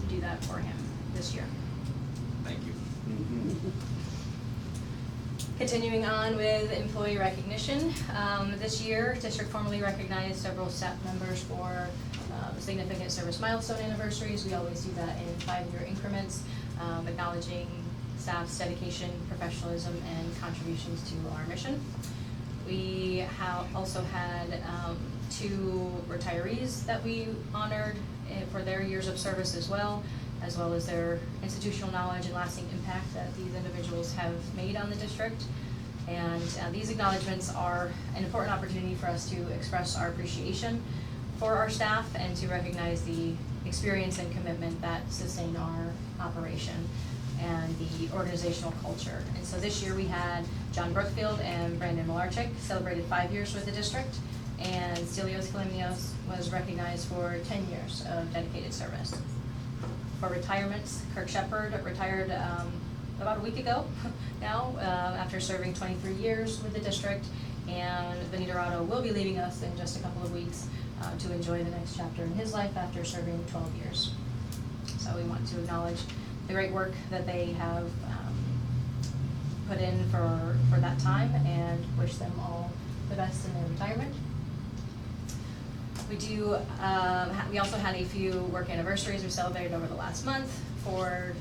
do that for him this year. Thank you. Continuing on with employee recognition, this year, district formally recognized several staff members for significant service milestone anniversaries. We always do that in 5-year increments, acknowledging staff's dedication, professionalism, and contributions to our mission. We also had 2 retirees that we honored for their years of service as well as their institutional knowledge and lasting impact that these individuals have made on the district. And these acknowledgements are an important opportunity for us to express our appreciation for our staff and to recognize the experience and commitment that sustain our operation and the organizational culture. And so this year we had John Brookfield and Brandon Malarchik celebrated 5 years with the district, and Stelios Kalimios was recognized for 10 years of dedicated service. For retirements, Kirk Shepard retired about a week ago now, after serving 23 years with the district, and Vinny Dorado will be leaving us in just a couple of weeks to enjoy the next chapter in his life after serving 12 years. So we want to acknowledge the great work that they have put in for that time and wish them all the best in their retirement. We also had a few work anniversaries we celebrated over the last month for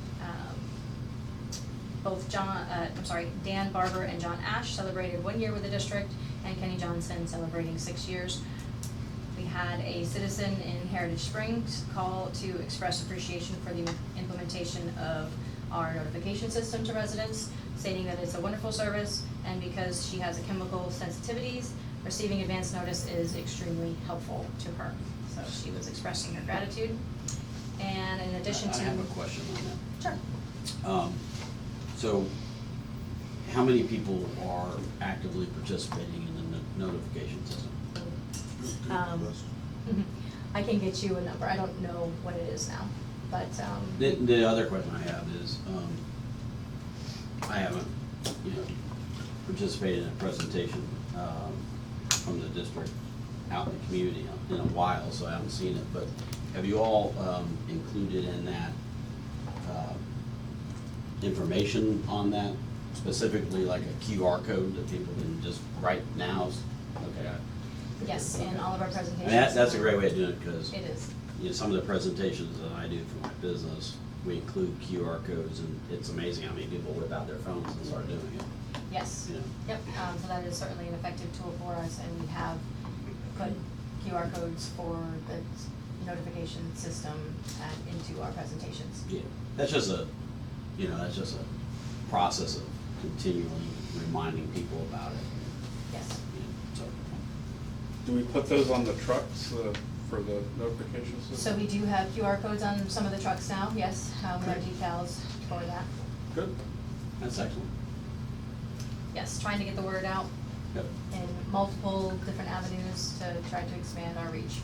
both Dan Barber and John Ash celebrated 1 year with the district, and Kenny Johnson celebrating 6 years. We had a citizen in Heritage Springs call to express appreciation for the implementation of our notification system to residents, stating that it's a wonderful service, and because she has a chemical sensitivities, receiving advance notice is extremely helpful to her. So she was expressing her gratitude. And in addition to— I have a question on that. Sure. So, how many people are actively participating in the notification system? I can get you a number. I don't know what it is now, but The other question I have is, I haven't, participated in a presentation from the district out in the community in a while, so I haven't seen it, but have you all included in that information on that, specifically like a QR code that people can just write now? Okay. yes, in all of our presentations. That's a great way of doing it, because It is. Some of the presentations that I do for my business, we include QR codes, and it's amazing how many people whip out their phones and start doing it. Yes. Yeah. Yep, so that is certainly an effective tool for us, and we have put QR codes for the notification system into our presentations. Yeah, that's just a process of continually reminding people about it. Yes. So, Do we put those on the trucks for the notification system? So we do have QR codes on some of the trucks now, yes, we have Okay. decals for that. Good. that's excellent. Yes, trying to get the word out Yep. in multiple different avenues to try to expand our reach.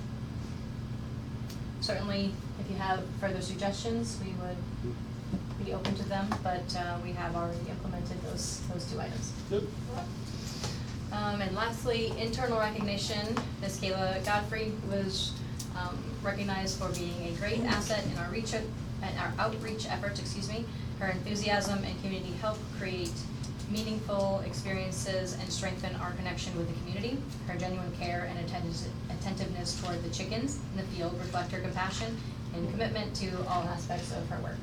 Certainly, if you have further suggestions, we would be open to them, but we have already implemented those two items. Good. And lastly, internal recognition. Ms. Kayla Godfrey was recognized for being a great asset in our outreach efforts, Her enthusiasm and community help create meaningful experiences and strengthen our connection with the community. Her genuine care and attentiveness toward the chickens in the field reflect her compassion and commitment to all aspects of her work.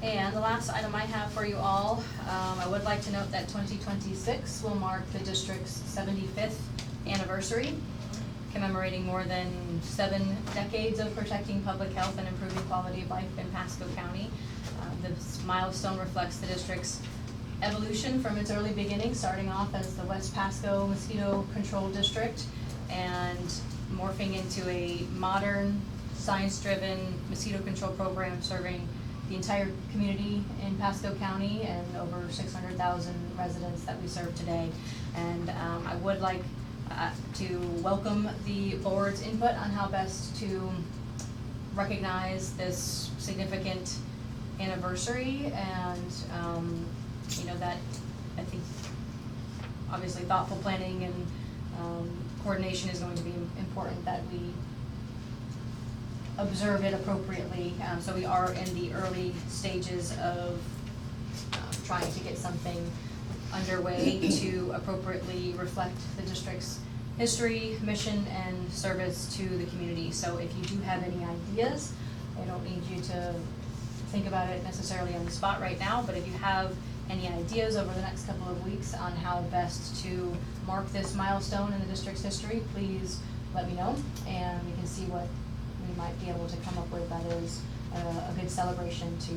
And the last item I have for you all, I would like to note that 2026 will mark the district's 75th anniversary, commemorating more than 7 decades of protecting public health and improving quality of life in Pasco County. This milestone reflects the district's evolution from its early beginning, starting off as the West Pasco Mosquito Control District and morphing into a modern, science-driven mosquito control program serving the entire community in Pasco County and over 600,000 residents that we serve today. And I would like to welcome the board's input on how best to recognize this significant anniversary, and that I think obviously thoughtful planning and coordination is going to be important, that we observe it appropriately. So we are in the early stages of trying to get something underway to appropriately reflect the district's history, mission, and service to the community. So if you do have any ideas, I don't need you to think about it necessarily on the spot right now, but if you have any ideas over the next couple of weeks on how best to mark this milestone in the district's history, please let me know, and we can see what we might be able to come up with that is a good celebration to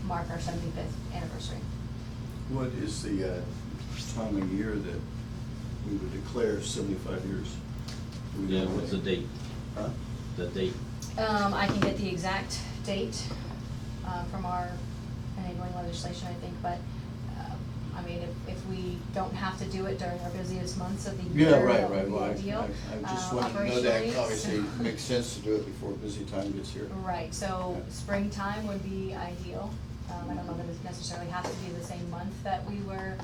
mark our 75th anniversary. What is the time of year that we would declare 75 years? Do we Yeah, know what's the when? date? Huh? The date? I can get the exact date from our enabling legislation, I think, but I mean, if we don't have to do it during our busiest months of the year, Yeah, right, that would right. be Well, ideal. I just wanted to know that, Operationally, obviously, it makes sense to do it before busy time gets here. Right, so Yeah. springtime would be ideal. I don't know that it necessarily has to be the same month that we were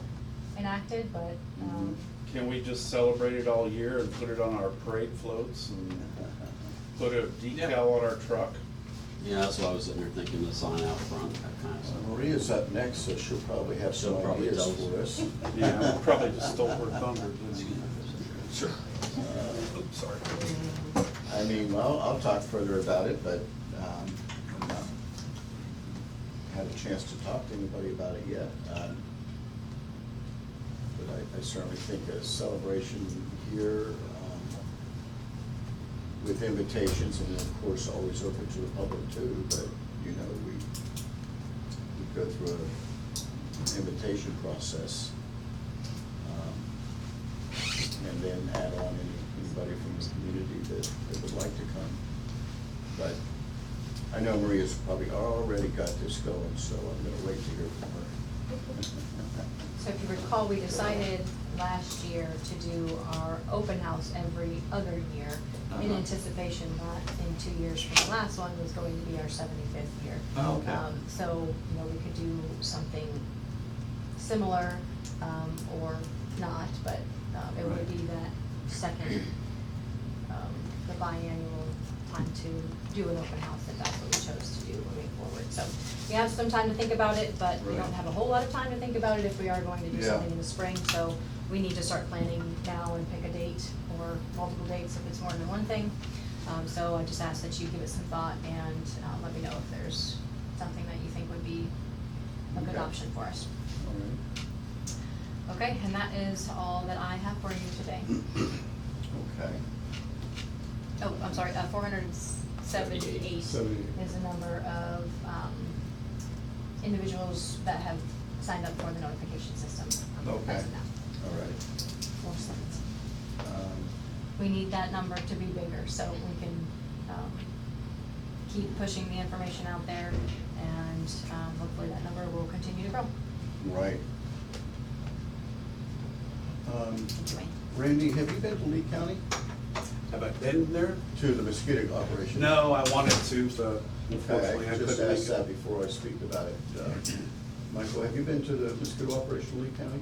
enacted, but, Can we just celebrate it all year and put it on our parade floats and put a decal on our truck? Yeah, that's what I was sitting there thinking, the sign out front, that kind of stuff. Maria's up next, so she'll probably have some She'll probably ideas tell us. for us. Yeah, we probably just stole her thunder, didn't we? Sure. Oops, sorry. I mean, well, I'll talk further about it, but I've not had a chance to talk to anybody about it yet. But I certainly think a celebration here with invitations, and of course, always open to the public too, but, we go through an invitation process. And then add on anybody from the community that would like to come. But I know Maria's probably already got this going, so I'm gonna wait to hear from her. so if you recall, we decided last year to do our open house every other year in anticipation that in 2 years from the last one was going to be our 75th year. Oh, okay. So, we could do something similar, or not, but it would be that second, the biannual time to do an open house, if that's what we chose to do moving forward. So we have some time to think about it, but we don't Right. have a whole lot of time to think about it if we are going to do Yeah. something in the spring. So we need to start planning now and pick a date or multiple dates if it's more than one thing. So I just ask that you give it some thought and let me know if there's something that you think would be a good Okay. option for us. All right. Okay, and that is all that I have for you today. Okay. Oh, I'm sorry, 478 78. is the number of individuals that have signed up for the notification system. Okay. As of now. All right. 470. Um, We need that number to be bigger, so we can keep pushing the information out there, and hopefully that number will continue to grow. Right. Thank you, Wayne. Randy, have you been to Lee County? Have I I've been there? To the mosquito operation? No, I wanted to, but unfortunately Okay, I I just couldn't asked make that it. before I speak about it. Michael, have you been to the mosquito operation in Lee County?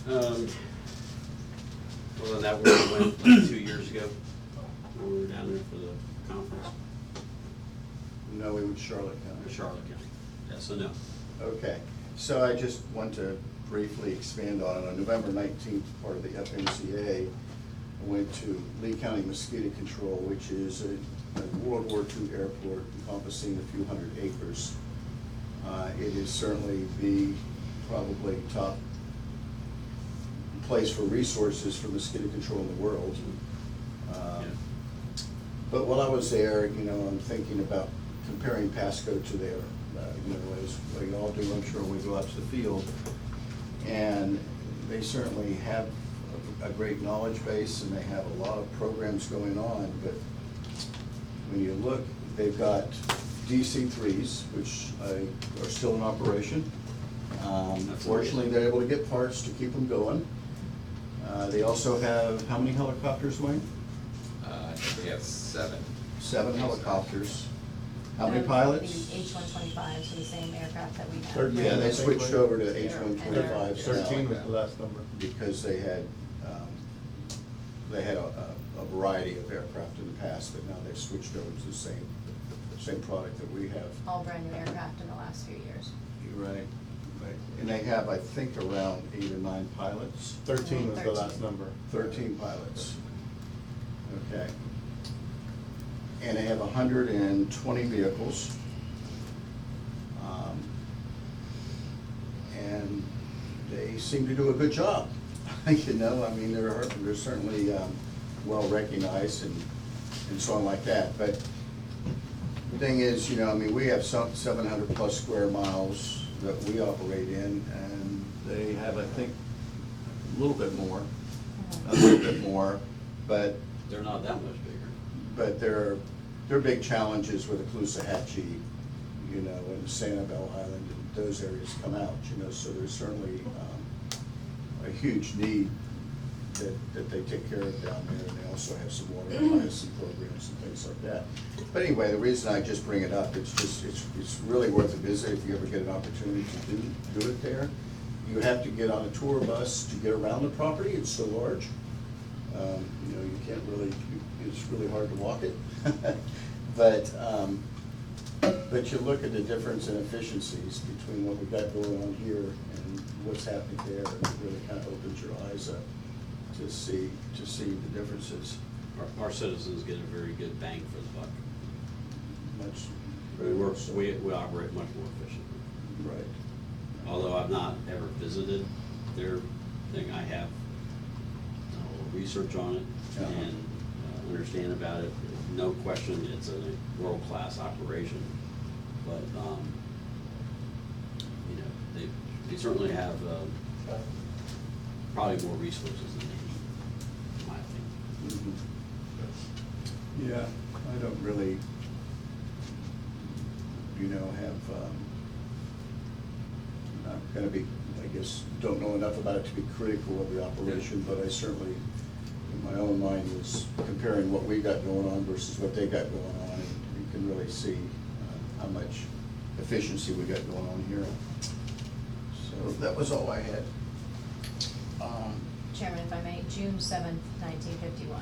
Well, then that where we went like 2 years ago, when we were down there for the conference, No, we went to Charlotte in County. Charlotte County. Yes, I know. Okay, so I just want to briefly expand on it. On November 19th, part of the FMCA, I went to Lee County Mosquito Control, which is a World War II airport encompassing a few hundred acres. It is certainly the probably top place for resources for mosquito control in the world. But while I was there, I'm thinking about comparing Pasco to there, as we all do, I'm sure, when we go out to the field. And they certainly have a great knowledge base, and they have a lot of programs going on, but when you look, they've got DC-3s, which are still in operation. Fortunately, they're able to get parts to keep them going. They also have, how many helicopters, Wayne? I think we have 7. 7 helicopters. How many The pilots? H-125, so the same aircraft that we have. 13. Yeah, they switched over to And H-125s they're- 13 was the last number. because they had a variety of aircraft in the past, but now they've switched over to the same product that we have. All brand new aircraft in the last few years. You're right. Right. And they have, I think, around 8 or 9 pilots. 13 was the 13. last number. 13 pilots. Okay. And they have 120 vehicles. And they seem to do a good job. They're certainly well recognized and so on like that. But the thing is, we have some 700 plus square miles that we operate in, and they have, I think, a little bit more, but They're not that much bigger. but there are big challenges with the Caloosahatchee, and Sanibel Island, and those areas come out, so there's certainly a huge need that they take care of down there, and they also have some water hyacinth programs and things like that. But anyway, the reason I just bring it up, it's really worth a visit if you ever get an opportunity to do it there. You have to get on a tour bus to get around the property, it's so large. You can't really, it's really hard to walk it. But you look at the difference in efficiencies between what we've got going on here and what's happening there, and it really kind of opens your eyes up to see the differences. Our citizens get a very good bang for the buck. Much, We operate much more efficiently. Right. Although I've not ever visited their thing, I have done a little research on it and understand about it. No question, it's a world-class operation, but, they certainly have, probably more resources than they need, in my opinion. Yeah, I don't really, have, I'm gonna be, I guess, don't know enough about it to be critical of the operation, but I certainly, in my own mind, was comparing what we got going on versus what they got going on, and you can really see how much efficiency we got going on here. So that was all I had. Chairman, if I may, June 7th, 1951.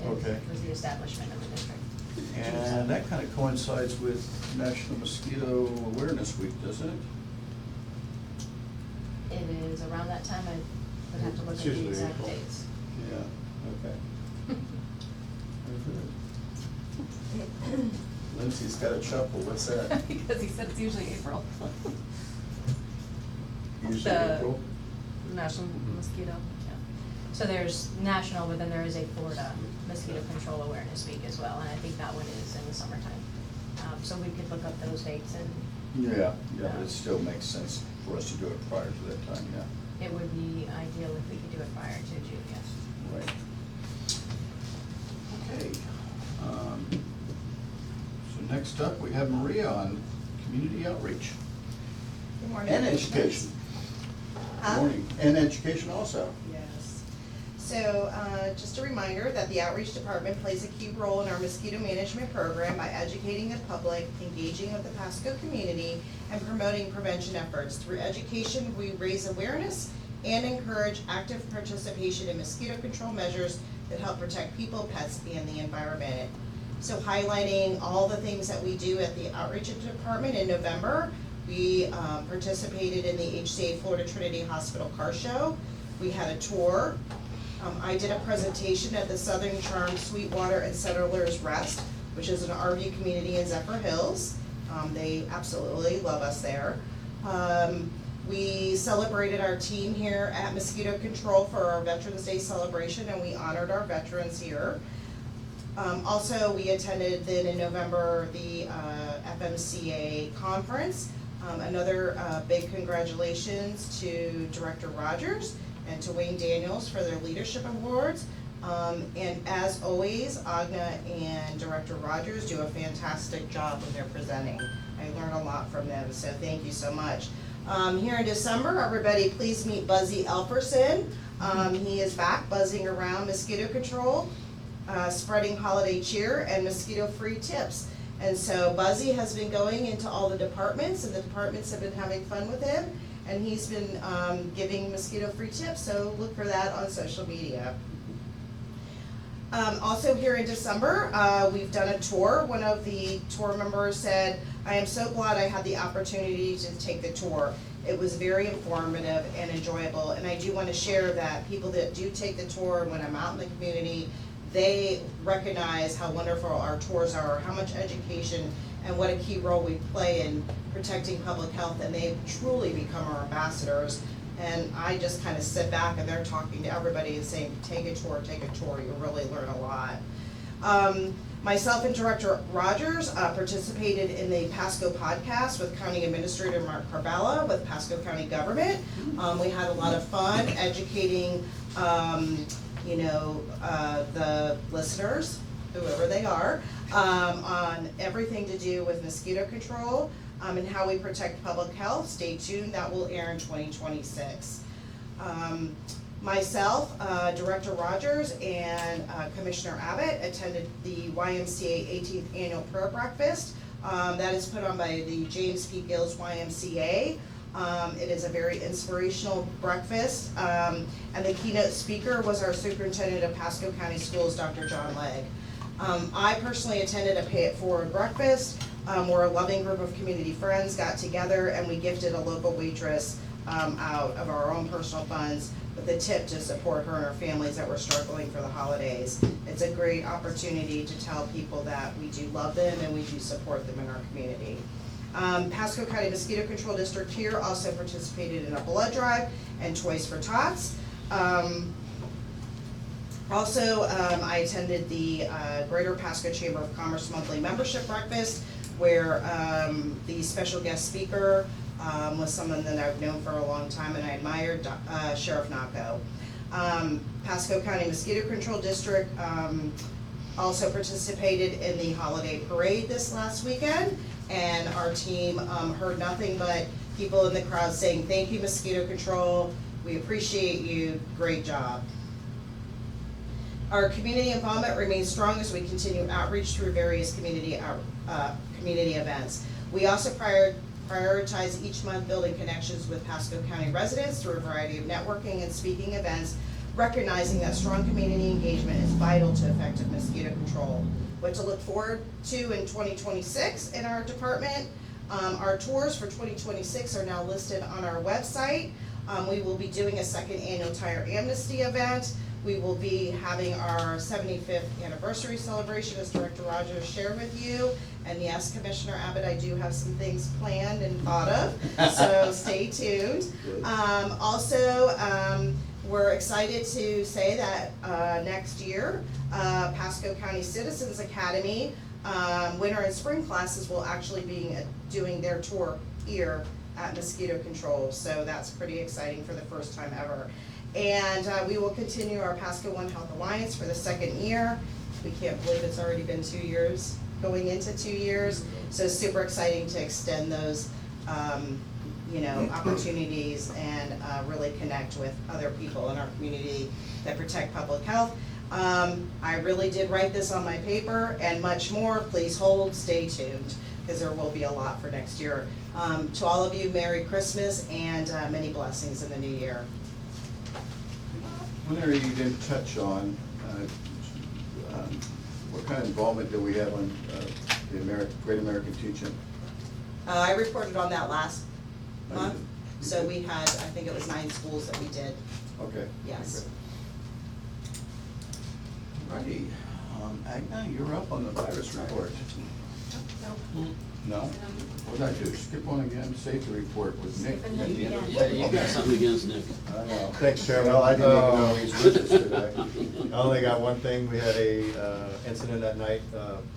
Okay. Was the establishment of the district. And that kind of coincides with National Mosquito Awareness Week, doesn't it? It is around that time, I would have to look It's at the usually exact April. dates. Yeah, okay. Lindsay's got a chuckle, what's that? Because he said it's usually April. Usually The April? National Mosquito, yeah. So there's national, but then there is a Florida Mosquito Control Awareness Week as well, and I think that one is in the summertime. So we could look up those dates, and Yeah, but it still makes sense for us to do it prior to that time, yeah. it would be ideal if we could do it prior to June, yes. Right. Okay. So next up, we have Maria on community outreach. Good morning. And education. Good morning. And education also. Yes. So, just a reminder that the outreach department plays a key role in our mosquito management program by educating the public, engaging with the Pasco community, and promoting prevention efforts. Through education, we raise awareness and encourage active participation in mosquito control measures that help protect people, pets, and the environment. So highlighting all the things that we do at the outreach department in November, we participated in the HCA Florida Trinity Hospital Car Show. We had a tour. I did a presentation at the Southern Charm Sweetwater and Settlers Rest, which is an RV community in Zephyr Hills. They absolutely love us there. We celebrated our team here at Mosquito Control for our Veterans Day celebration, and we honored our veterans here. Also, we attended then in November the FMCA conference. Another big congratulations to Director Rogers and to Wayne Daniels for their leadership awards. And as always, Agna and Director Rogers do a fantastic job when they're presenting. I learned a lot from them, so thank you so much. Here in December, everybody please meet Buzzy Elferson. He is back buzzing around mosquito control, spreading holiday cheer and mosquito-free tips. And so Buzzy has been going into all the departments, and the departments have been having fun with him, and he's been giving mosquito-free tips, so look for that on social media. Also here in December, we've done a tour. One of the tour members said, "I am so glad I had the opportunity to take the tour. It was very informative and enjoyable." And I do want to share that people that do take the tour, when I'm out in the community, they recognize how wonderful our tours are, how much education and what a key role we play in protecting public health, and they've truly become our ambassadors. And I just kind of sit back and they're talking to everybody and saying, take a tour, you'll really learn a lot. Myself and Director Rogers participated in the Pasco podcast with County Administrator Mark Carbella with Pasco County Government. We had a lot of fun educating the listeners, whoever they are, on everything to do with mosquito control. And how we protect public health. Stay tuned, that will air in 2026. Myself, Director Rogers, and Commissioner Abbott attended the YMCA 18th Annual Prayer Breakfast. That is put on by the James P. Gills YMCA. It is a very inspirational breakfast, and the keynote speaker was our Superintendent of Pasco County Schools, Dr. John Legg. I personally attended a Pay It Forward breakfast, where a loving group of community friends got together and we gifted a local waitress out of our own personal funds with a tip to support her and her families that were struggling for the holidays. It's a great opportunity to tell people that we do love them and we do support them in our community. Pasco County Mosquito Control District here also participated in a blood drive and Toys for Tots. Also, I attended the Greater Pasco Chamber of Commerce monthly membership breakfast, where the special guest speaker was someone that I've known for a long time and I admired, Sheriff Naco. Pasco County Mosquito Control District also participated in the holiday parade this last weekend, and our team heard nothing but people in the crowd saying, "Thank you, Mosquito Control, we appreciate you, great job." Our community involvement remains strong as we continue outreach through various community events. We also prioritize each month building connections with Pasco County residents through a variety of networking and speaking events, recognizing that strong community engagement is vital to effective mosquito control. What to look forward to in 2026 in our department. Our tours for 2026 are now listed on our website. We will be doing a second annual tire amnesty event. We will be having our 75th anniversary celebration, as Director Rogers shared with you. And yes, Commissioner Abbott, I do have some things planned and thought of, so stay tuned. We're excited to say that next year, Pasco County Citizens Academy winter and spring classes will actually be doing their tour here at Mosquito Control. So that's pretty exciting for the first time ever. And we will continue our Pasco One Health Alliance for the second year. We can't believe it's already been 2 years, going into 2 years. So super exciting to extend those opportunities and really connect with other people in our community that protect public health. I really did write this on my paper and much more. Please hold, stay tuned, because there will be a lot for next year. To all of you, Merry Christmas and many blessings in the new year. One area you didn't touch on, what kind of involvement do we have on the Great American Teach-In? I reported on that last Oh, you month, did? You so did? we had, I think it was 9 schools that we did. Okay. Yes. Righty, Agna, you're up on the virus report. No? What did I do? Skip one again, safety report with Nick at the end of the Hey, you got something against Nick? I know. Thanks, Chairman. Well, I didn't even know he's with us today. I only got one thing. We had a incident that night.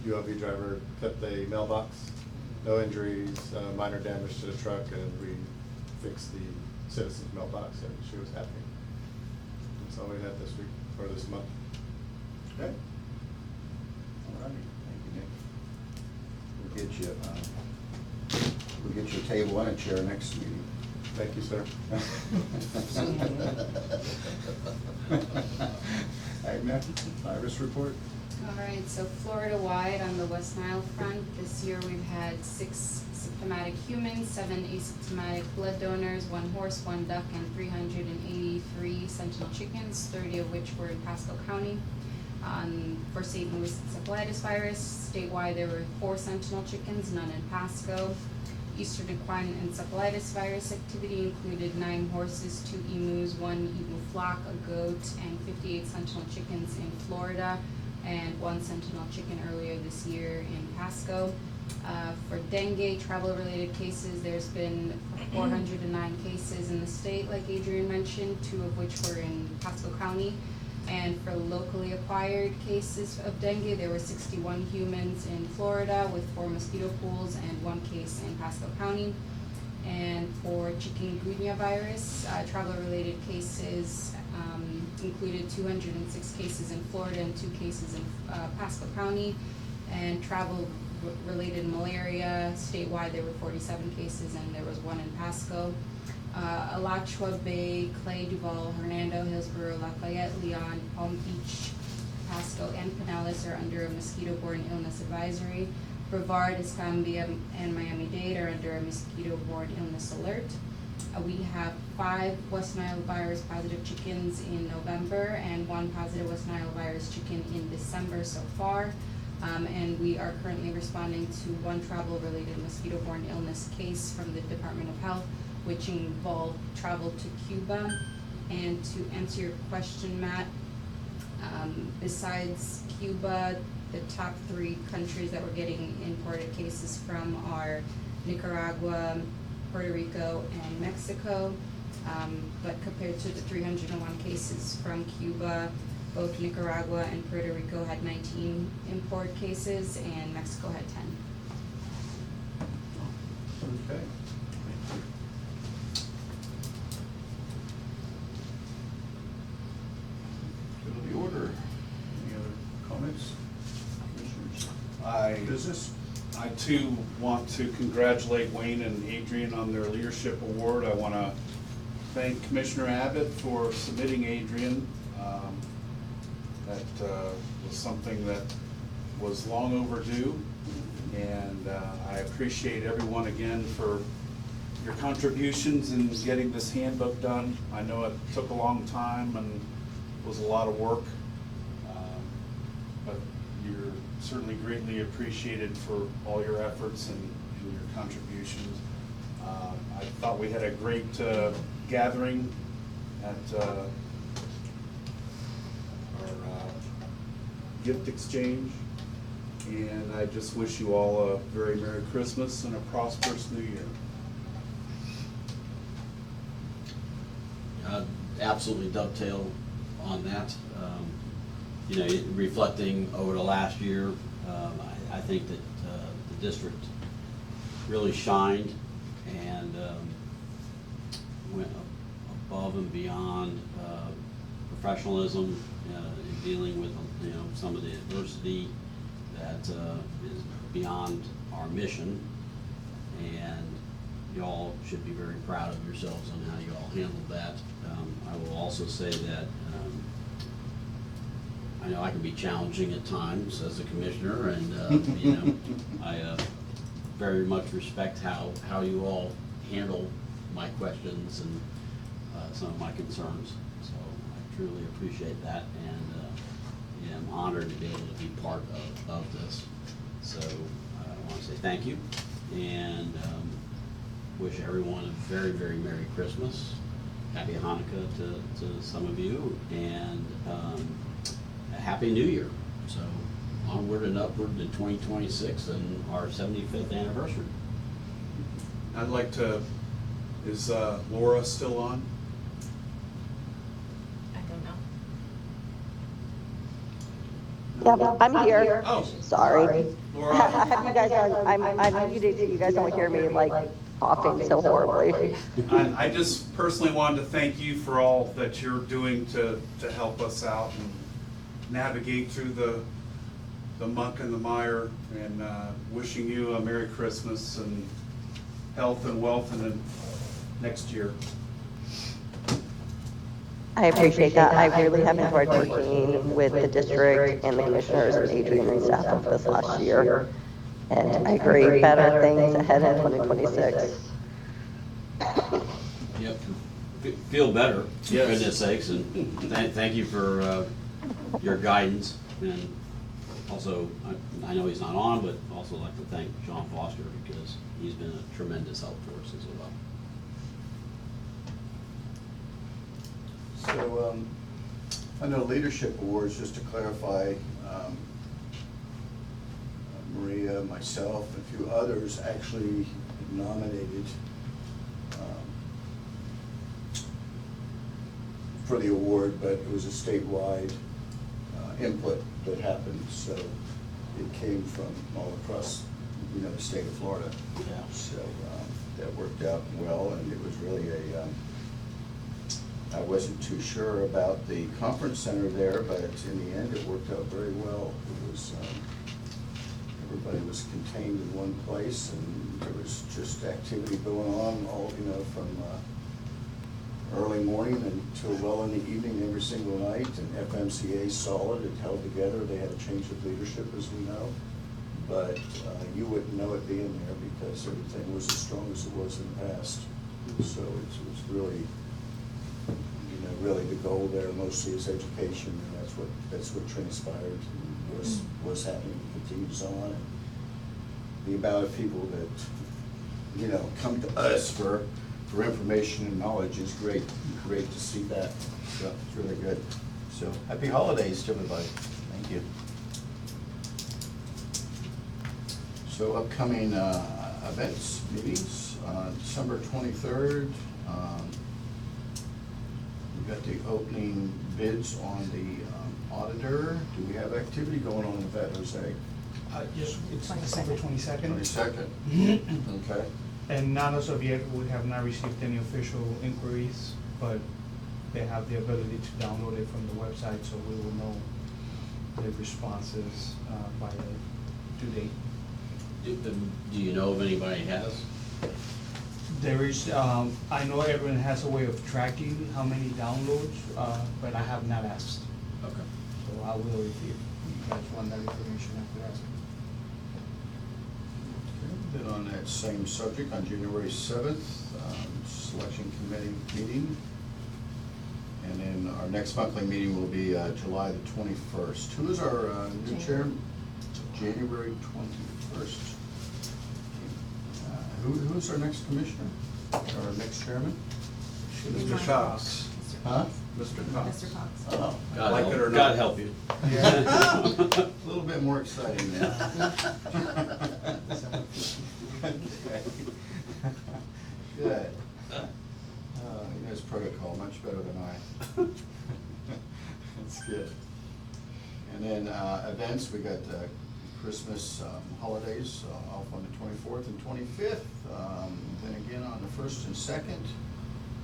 ULV driver clipped a mailbox. No injuries, minor damage to the truck, and we fixed the citizen's mailbox, and she was happy. That's all we had this week, or this month. Okay. All righty, thank you, Nick. We'll get you a table and a chair next meeting. Thank you, sir. Agna, virus report? All right, so Florida-wide on the West Nile front, this year we've had 6 symptomatic humans, 7 asymptomatic blood donors, 1 horse, 1 duck, and 383 sentinel chickens, 30 of which were in Pasco County. For St. Louis encephalitis virus, statewide there were 4 sentinel chickens, none in Pasco. Eastern equine encephalitis virus activity included 9 horses, 2 emus, 1 emu flock, a goat, and 58 sentinel chickens in Florida, and 1 sentinel chicken earlier this year in Pasco. For dengue travel-related cases, there's been 409 cases in the state, like Adrian mentioned, 2 of which were in Pasco County. And for locally acquired cases of dengue, there were 61 humans in Florida with 4 mosquito pools and 1 case in Pasco County. And for chikungunya virus, travel-related cases included 206 cases in Florida and 2 cases in Pasco County. And travel-related malaria, statewide there were 47 cases and there was 1 in Pasco. Alachua Bay, Clay, Duval, Hernando, Hillsborough, Lafayette, Leon, Palm Beach, Pasco, and Pinellas are under a mosquito-borne illness advisory. Brevard, Escambia, and Miami-Dade are under a mosquito-borne illness alert. We have 5 West Nile virus positive chickens in November and 1 positive West Nile virus chicken in December so far. And we are currently responding to 1 travel-related mosquito-borne illness case from the Department of Health, which involved travel to Cuba. And to answer your question, Matt, besides Cuba, the top 3 countries that we're getting imported cases from are Nicaragua, Puerto Rico, and Mexico. But compared to the 301 cases from Cuba, both Nicaragua and Puerto Rico had 19 import cases and Mexico had 10. Okay. To the order. Any other comments, commissioners? Business? I too want to congratulate Wayne and Adrian on their leadership award. I want to thank Commissioner Abbott for submitting Adrian. That was something that was long overdue, and I appreciate everyone again for your contributions in getting this handbook done. I know it took a long time and was a lot of work, but you're certainly greatly appreciated for all your efforts and your contributions. I thought we had a great gathering at our gift exchange, and I just wish you all a very Merry Christmas and a prosperous New Year. Absolutely dovetail on that. Reflecting over the last year, I think that the district really shined and went above and beyond professionalism in dealing with some of the adversity that is beyond our mission, and y'all should be very proud of yourselves on how you all handled that. I will also say that I know I can be challenging at times as a commissioner, and you know, I very much respect how you all handle my questions and some of my concerns. So I truly appreciate that, and am honored to be able to be part of this. So I want to say thank you, and wish everyone a very, very Merry Christmas, Happy Hanukkah to some of you, and a Happy New Year. So onward and upward to 2026 and our 75th anniversary. I'd like to, is Laura still on? I don't know. Yeah, I'm here. Oh. Sorry. Laura? Have you guys I'm muted so you guys don't hear me like coughing so horribly. I just personally wanted to thank you for all that you're doing to help us out and navigate through the muck and the mire, and wishing you a Merry Christmas and health and wealth in the next year. I appreciate that. I really have enjoyed working with the district and the commissioners and Adrian and staff of this last year. And I agree, better things ahead in 2026. Yep. Feel better, for Yes. goodness sakes, and thank you for your guidance. And also, I know he's not on, but also like to thank John Foster, because he's been a tremendous help for us as well. So, I know leadership awards, just to clarify, Maria, myself, and a few others actually nominated for the award, but it was a statewide input that happened, so it came from all across, you know, the state of Florida. Yeah. So that worked out well, and it was really I wasn't too sure about the conference center there, but in the end, it worked out very well. It was, everybody was contained in one place, and there was just activity going on all, you know, from early morning until well in the evening every single night, and FMCA solid, it held together. They had a change of leadership, as we know, but you wouldn't know it being there because everything was as strong as it was in the past. So it was really, you know, really the goal there mostly is education, and that's what transpired and was happening and continues on. And the amount of people that, you know, come to us for information and knowledge is great to see that. So it's really good. So happy holidays to everybody. Thank you. So upcoming events, meetings, December 23rd. We've got the opening bids on the auditor. Do we have activity going on with that, Jose? Just, it's December 22nd. 22nd. Okay. And not as of yet, we have not received any official inquiries, but they have the ability to download it from the website, so we will know the responses by the due date. Do you know if anybody has? There is, I know everyone has a way of tracking how many downloads, but I have not asked. Okay. So I will if you guys want that information after asking. Then on that same subject, on January 7th, selection committee meeting. And then our next monthly meeting will be July the 21st. Who is our new chair? January 21st. Who's our next commissioner? Our next chairman? Mr. Cox. Huh? Mr. Cox. Mr. Cox. Oh. Like it or not. God help you. A little bit more exciting now. Okay. Good. He knows protocol much better than I. That's good. And then events, we got Christmas holidays off on the 24th and 25th. Then again on the 1st and 2nd.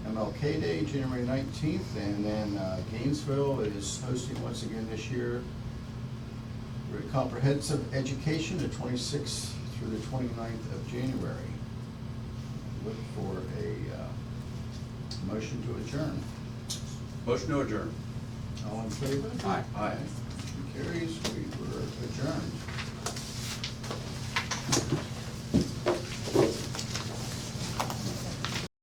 MLK Day, January 19th, and then Gainesville is hosting once again this year very comprehensive education, the 26th through the 29th of January. look for a motion to adjourn. Motion to adjourn. All in favor? Aye. Aye. Motion carries. We were adjourned.